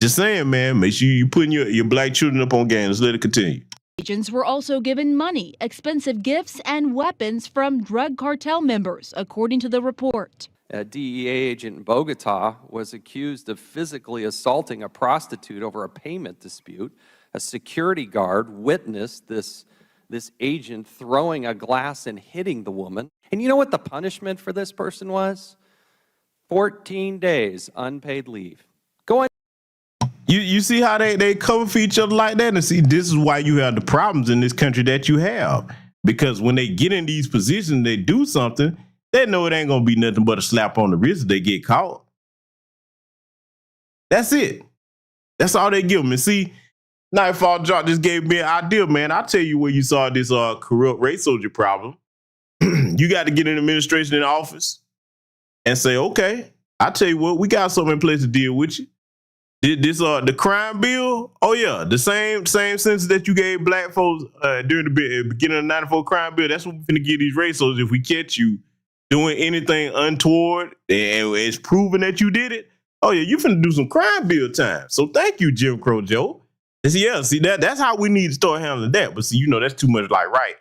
Just saying, man, make sure you putting your black children up on game. Let's let it continue. Agents were also given money, expensive gifts, and weapons from drug cartel members, according to the report. A DEA agent in Bogota was accused of physically assaulting a prostitute over a payment dispute. A security guard witnessed this agent throwing a glass and hitting the woman. And you know what the punishment for this person was? 14 days unpaid leave. Go on. You see how they cover for each other like that? And see, this is why you have the problems in this country that you have. Because when they get in these positions, they do something, they know it ain't going to be nothing but a slap on the wrist if they get caught. That's it. That's all they give them. And see, Nightfall Drop just gave me an idea, man. I'll tell you where you saw this corrupt race soldier problem. You got to get an administration in office and say, okay, I'll tell you what, we got something in place to deal with you. This the crime bill, oh yeah, the same sense that you gave black folks during the beginning of the 94 crime bill, that's what we're finna give these race soldiers if we catch you doing anything untoward and it's proven that you did it. Oh yeah, you finna do some crime bill time. So thank you, Jim Crow Joe. And see, that's how we need to start handling that. But see, that's too much like right.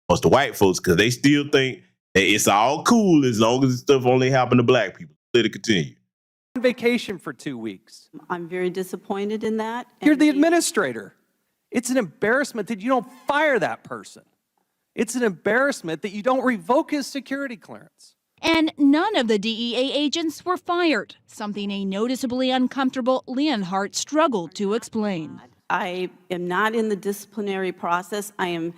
Plus the white folks, because they still think that it's all cool as long as this stuff only happen to black people. Let it continue. On vacation for 2 weeks. I'm very disappointed in that. You're the administrator. It's an embarrassment that you don't fire that person. It's an embarrassment that you don't revoke his security clearance. And none of the DEA agents were fired, something a noticeably uncomfortable Leonhardt struggled to explain. I am not in the disciplinary process. I am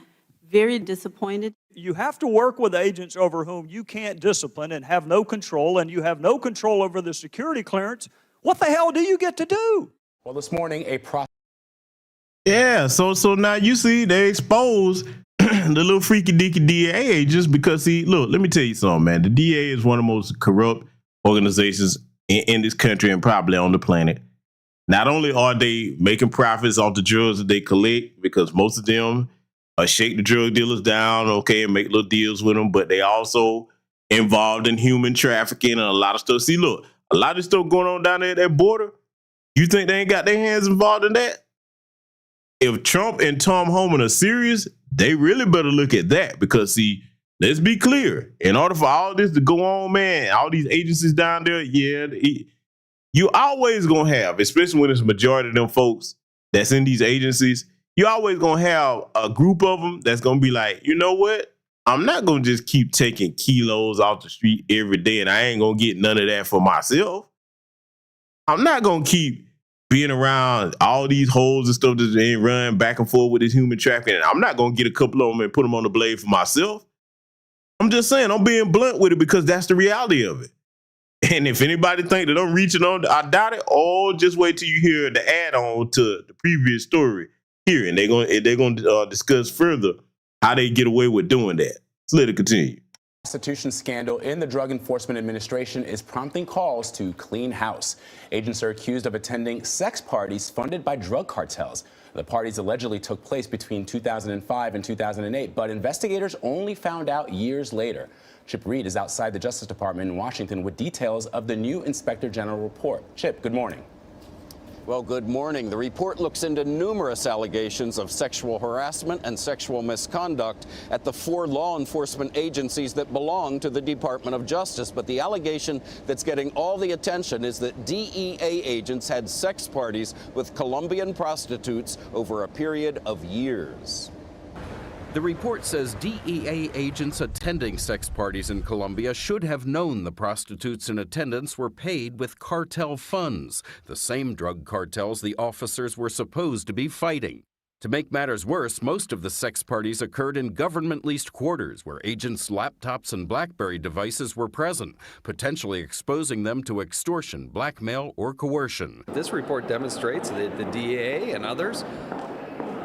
very disappointed. You have to work with agents over whom you can't discipline and have no control, and you have no control over the security clearance. What the hell do you get to do? Well, this morning, Yeah, so now you see they expose the little freaky deaky DA agents because see, look, let me tell you something, man. The DA is one of the most corrupt organizations in this country and probably on the planet. Not only are they making profits off the drugs that they collect, because most of them shake the drug dealers down, okay, and make little deals with them, but they also involved in human trafficking and a lot of stuff. See, look, a lot of stuff going on down there at that border. You think they ain't got their hands involved in that? If Trump and Tom Homan are serious, they really better look at that because, see, let's be clear. In order for all this to go on, man, all these agencies down there, yeah, you always going to have, especially when it's a majority of them folks that's in these agencies, you always going to have a group of them that's going to be like, you know what? I'm not going to just keep taking kilos off the street every day and I ain't going to get none of that for myself. I'm not going to keep being around all these holes and stuff that they run back and forth with this human trafficking. And I'm not going to get a couple of them and put them on the blade for myself. I'm just saying, I'm being blunt with it because that's the reality of it. And if anybody think that I'm reaching on, I doubt it. Oh, just wait till you hear the add-on to the previous story here, and they're going to discuss further how they get away with doing that. So let it continue. Prostitution scandal in the Drug Enforcement Administration is prompting calls to clean house. Agents are accused of attending sex parties funded by drug cartels. The parties allegedly took place between 2005 and 2008, but investigators only found out years later. Chip Reed is outside the Justice Department in Washington with details of the new Inspector General report. Chip, good morning. Well, good morning. The report looks into numerous allegations of sexual harassment and sexual misconduct at the 4 law enforcement agencies that belong to the Department of Justice. But the allegation that's getting all the attention is that DEA agents had sex parties with Colombian prostitutes over a period of years. The report says DEA agents attending sex parties in Colombia should have known the prostitutes in attendance were paid with cartel funds, the same drug cartels the officers were supposed to be fighting. To make matters worse, most of the sex parties occurred in government-leased quarters where agents' laptops and BlackBerry devices were present, potentially exposing them to extortion, blackmail, or coercion. This report demonstrates that the DEA and others,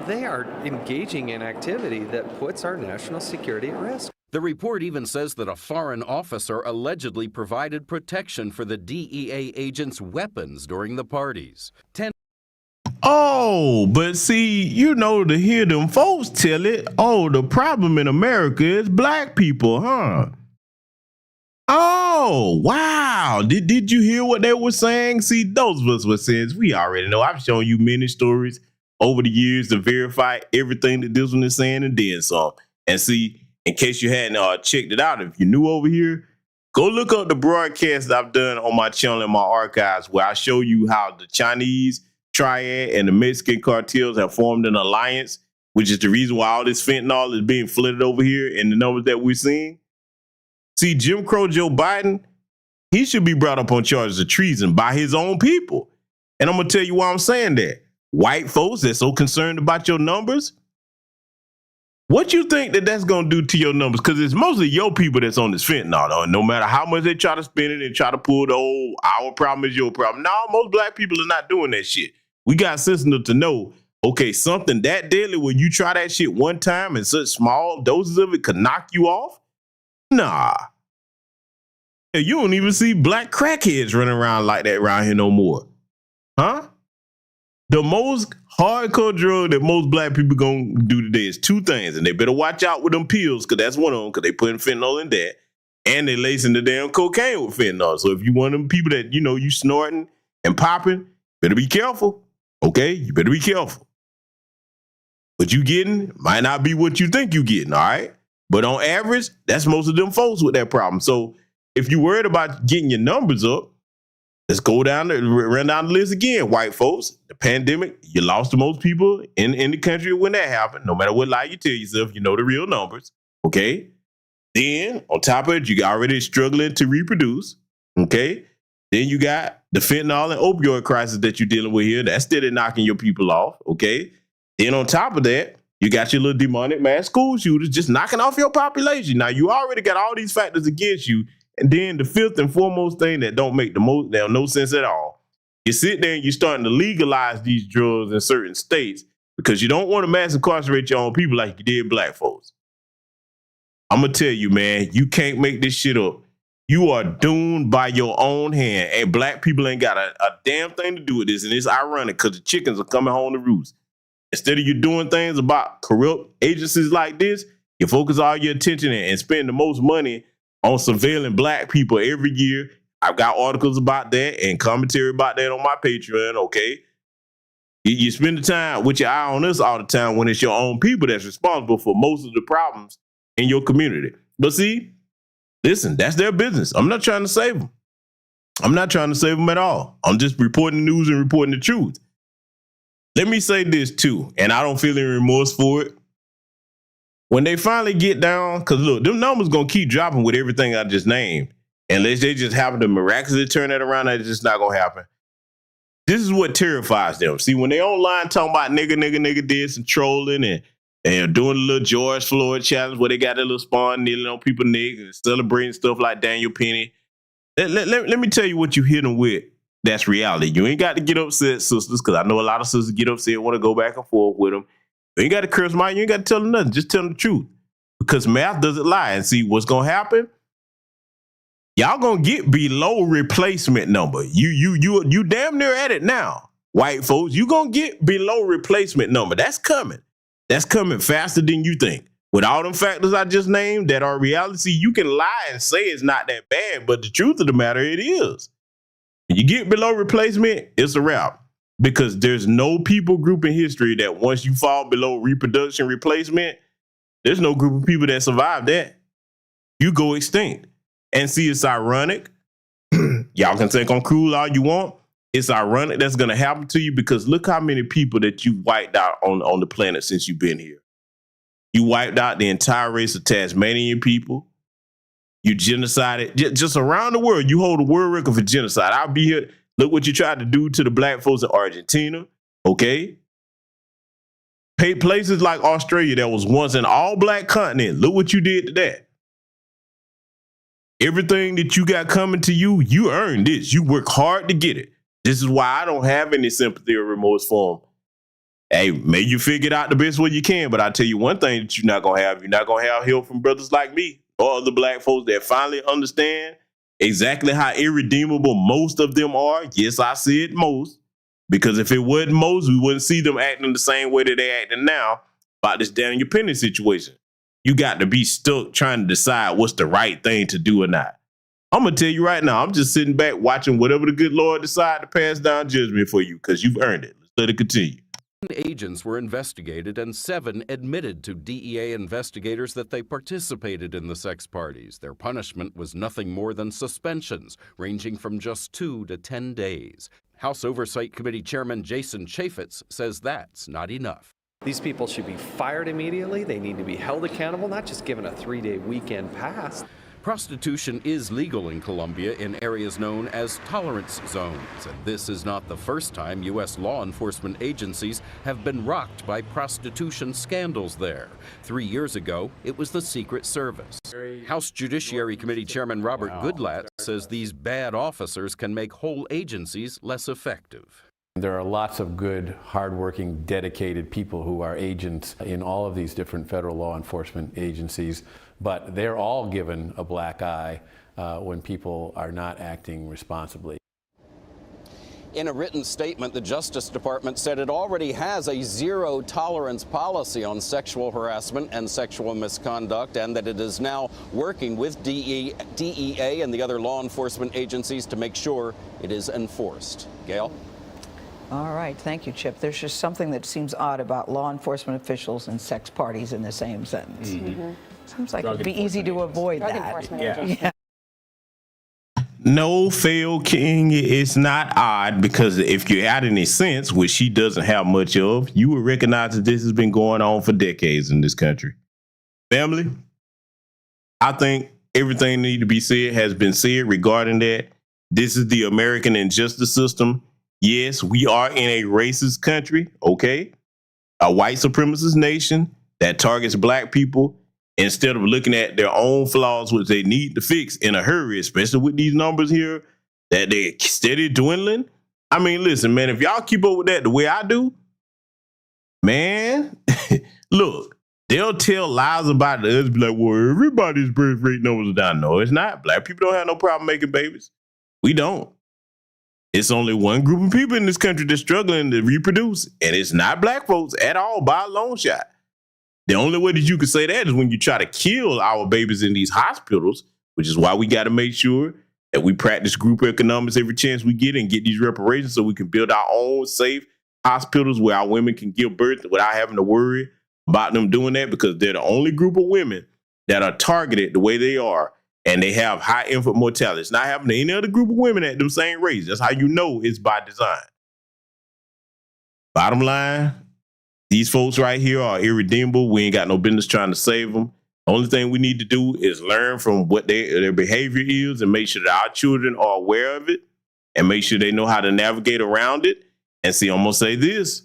they are engaging in activity that puts our national security at risk. The report even says that a foreign officer allegedly provided protection for the DEA agents' weapons during the parties. Oh, but see, you know, to hear them folks tell it, oh, the problem in America is black people, huh? Oh, wow. Did you hear what they were saying? See, those of us were saying, we already know. I've shown you many stories over the years to verify everything that this one is saying and then some. And see, in case you hadn't checked it out, if you're new over here, go look up the broadcast that I've done on my channel in my archives where I show you how the Chinese triad and the Mexican cartels have formed an alliance, which is the reason why all this fentanyl is being flooded over here and the numbers that we're seeing. See, Jim Crow Joe Biden, he should be brought up on charges of treason by his own people. And I'm going to tell you why I'm saying that. White folks that's so concerned about your numbers, what you think that that's going to do to your numbers? Because it's mostly your people that's on this fentanyl, though. No matter how much they try to spin it and try to pull the whole, our problem is your problem. No, most black people are not doing that shit. We got sense enough to know, okay, something that deadly when you try that shit one time and such small doses of it could knock you off? Nah. You don't even see black crackheads running around like that around here no more. Huh? The most hardcore drug that most black people gonna do today is 2 things, and they better watch out with them pills, because that's one of them, because they putting fentanyl in that, and they lacing the damn cocaine with fentanyl. So if you one of them people that, you know, you snorting and popping, better be careful, okay? You better be careful. What you getting might not be what you think you getting, all right? But on average, that's most of them folks with that problem. So if you worried about getting your numbers up, let's go down run down the list again. White folks, the pandemic, you lost the most people in the country when that happened. No matter what lie you tell yourself, you know the real numbers, okay? Then, on top of it, you already struggling to reproduce, okay? Then you got the fentanyl and opioid crisis that you're dealing with here. That's still knocking your people off, okay? Then on top of that, you got your little demonic mass school shooters just knocking off your population. Now, you already got all these factors against you. And then the fifth and foremost thing that don't make no sense at all. You sit there and you're starting to legalize these drugs in certain states because you don't want to mass incarcerate your own people like you did black folks. I'm going to tell you, man, you can't make this shit up. You are doomed by your own hand. And black people ain't got a damn thing to do with this. And it's ironic because the chickens are coming home to roost. Instead of you doing things about corrupt agencies like this, you focus all your attention and spend the most money on surveilling black people every year. I've got articles about that and commentary about that on my Patreon, okay? You spend the time with your eye on us all the time when it's your own people that's responsible for most of the problems in your community. But see, listen, that's their business. I'm not trying to save them. I'm not trying to save them at all. I'm just reporting the news and reporting the truth. Let me say this too, and I don't feel any remorse for it. When they finally get down, because look, them numbers going to keep dropping with everything I just named. Unless they just happen to miraculously turn that around, that's just not going to happen. This is what terrifies them. See, when they online talking about nigga this and trolling and doing a little George Floyd challenge where they got a little spawn kneeling on people's neck and celebrating stuff like Daniel Penny. Let me tell you what you hit them with. That's reality. You ain't got to get upset, sisters, because I know a lot of sisters get upset, want to go back and forth with them. You ain't got to curse them out. You ain't got to tell them nothing. Just tell them the truth. Because math doesn't lie. And see, what's going to happen? Y'all going to get below replacement number. You damn near at it now, white folks. You going to get below replacement number. That's coming. That's coming faster than you think. With all them factors I just named that are reality, you can lie and say it's not that bad, but the truth of the matter, it is. When you get below replacement, it's a wrap. Because there's no people group in history that once you fall below reproduction replacement, there's no group of people that survive that. You go extinct. And see, it's ironic. Y'all can think I'm cruel all you want. It's ironic that's going to happen to you because look how many people that you wiped out on the planet since you've been here. You wiped out the entire race of Tasmanian people. You genocided just around the world. You hold a world record for genocide. I'll be here. Look what you tried to do to the black folks in Argentina. Okay. Places like Australia that was once an all black continent. Look what you did to that. Everything that you got coming to you, you earned this. You work hard to get it. This is why I don't have any sympathy or remorse for them. Hey, may you figure it out the best way you can, but I'll tell you one thing that you're not going to have. You're not going to have help from brothers like me or other black folks that finally understand exactly how irredeemable most of them are. Yes, I said most, because if it wasn't most, we wouldn't see them acting the same way that they're acting now about this Daniel Penny situation. You got to be stuck trying to decide what's the right thing to do or not. I'm going to tell you right now, I'm just sitting back watching whatever the good Lord decide to pass down judgment for you because you've earned it. Let's let it continue. Agents were investigated and 7 admitted to DEA investigators that they participated in the sex parties. Their punishment was nothing more than suspensions, ranging from just 2 to 10 days. House Oversight Committee Chairman Jason Chaffetz says that's not enough. These people should be fired immediately. They need to be held accountable, not just given a 3-day weekend pass. Prostitution is legal in Colombia in areas known as tolerance zones, and this is not the first time U.S. law enforcement agencies have been rocked by prostitution scandals there. 3 years ago, it was the Secret Service. House Judiciary Committee Chairman Robert Goodlatte says these bad officers can make whole agencies less effective. There are lots of good, hardworking, dedicated people who are agents in all of these different federal law enforcement agencies, but they're all given a black eye when people are not acting responsibly. In a written statement, the Justice Department said it already has a zero-tolerance policy on sexual harassment and sexual misconduct, and that it is now working with DEA and the other law enforcement agencies to make sure it is enforced. Gail? All right, thank you, Chip. There's just something that seems odd about law enforcement officials and sex parties in the same sentence. Seems like it'd be easy to avoid that. Yeah. No, Phil King, it's not odd because if you had any sense, which she doesn't have much of, you would recognize that this has been going on for decades in this country. Family, I think everything that needs to be said has been said regarding that. This is the American injustice system. Yes, we are in a racist country, okay? A white supremacist nation that targets black people instead of looking at their own flaws, which they need to fix in a hurry, especially with these numbers here, that they're steady dwindling. I mean, listen, man, if y'all keep up with that the way I do, man, look, they'll tell lies about it. They'll be like, well, everybody's birth rate numbers are down. No, it's not. Black people don't have no problem making babies. We don't. It's only one group of people in this country that's struggling to reproduce, and it's not black folks at all by a long shot. The only way that you can say that is when you try to kill our babies in these hospitals, which is why we got to make sure that we practice group economics every chance we get and get these reparations so we can build our own safe hospitals where our women can give birth without having to worry about them doing that, because they're the only group of women that are targeted the way they are. And they have high infant mortality. It's not happening to any other group of women at them same rates. That's how you know it's by design. Bottom line, these folks right here are irredeemable. We ain't got no business trying to save them. The only thing we need to do is learn from what their behavior is and make sure that our children are aware of it and make sure they know how to navigate around it. And see, I'm going to say this.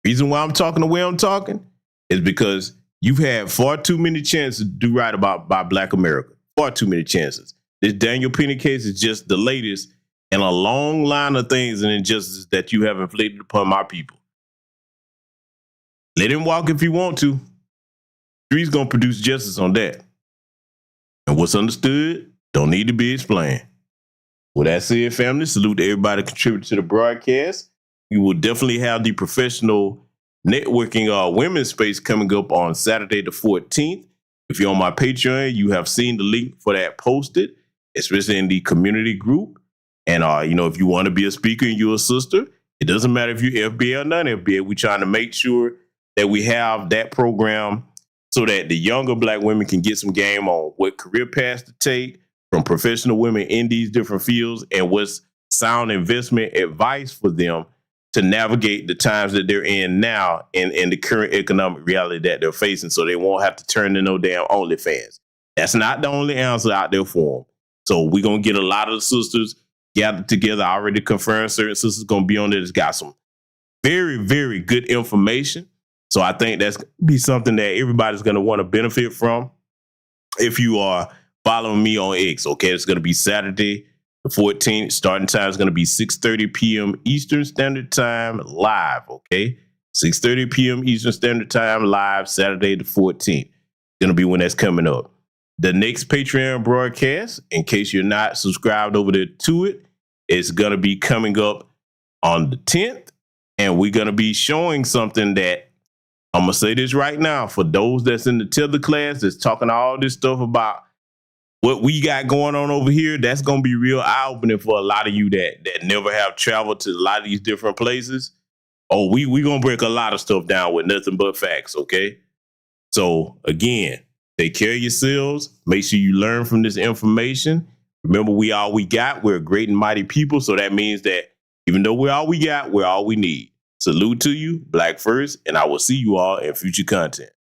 Reason why I'm talking the way I'm talking is because you've had far too many chances to do right by Black America. Far too many chances. This Daniel Penny case is just the latest in a long line of things and injustices that you have inflicted upon my people. Let him walk if he want to. Street's going to produce justice on that. And what's understood don't need to be explained. With that said, family, salute to everybody contributing to the broadcast. We will definitely have the professional networking women's space coming up on Saturday the 14th. If you're on my Patreon, you have seen the link for that posted, especially in the community group. And, if you want to be a speaker and you're a sister, it doesn't matter if you're FBA or non-FBA. We're trying to make sure that we have that program so that the younger Black women can get some game on what career paths to take from professional women in these different fields and what's sound investment advice for them to navigate the times that they're in now in the current economic reality that they're facing, so they won't have to turn to no damn OnlyFans. That's not the only answer out there for them. So we're going to get a lot of the sisters gathered together. I already confirmed certain sisters going to be on there that's got some very, very good information. So I think that's going to be something that everybody's going to want to benefit from if you are following me on X. Okay, it's going to be Saturday the 14th. Starting time is going to be 6:30 p.m. Eastern Standard Time live. Okay, 6:30 p.m. Eastern Standard Time live, Saturday the 14th. Going to be when that's coming up. The next Patreon broadcast, in case you're not subscribed over there to it, is going to be coming up on the 10th. And we're going to be showing something that, I'm going to say this right now, for those that's in the tether class that's talking all this stuff about what we got going on over here, that's going to be real eye-opening for a lot of you that never have traveled to a lot of these different places. Oh, we going to break a lot of stuff down with nothing but facts, okay? So, again, take care of yourselves. Make sure you learn from this information. Remember, we all we got. We're a great and mighty people, so that means that even though we're all we got, we're all we need. Salute to you, Black first, and I will see you all in future content.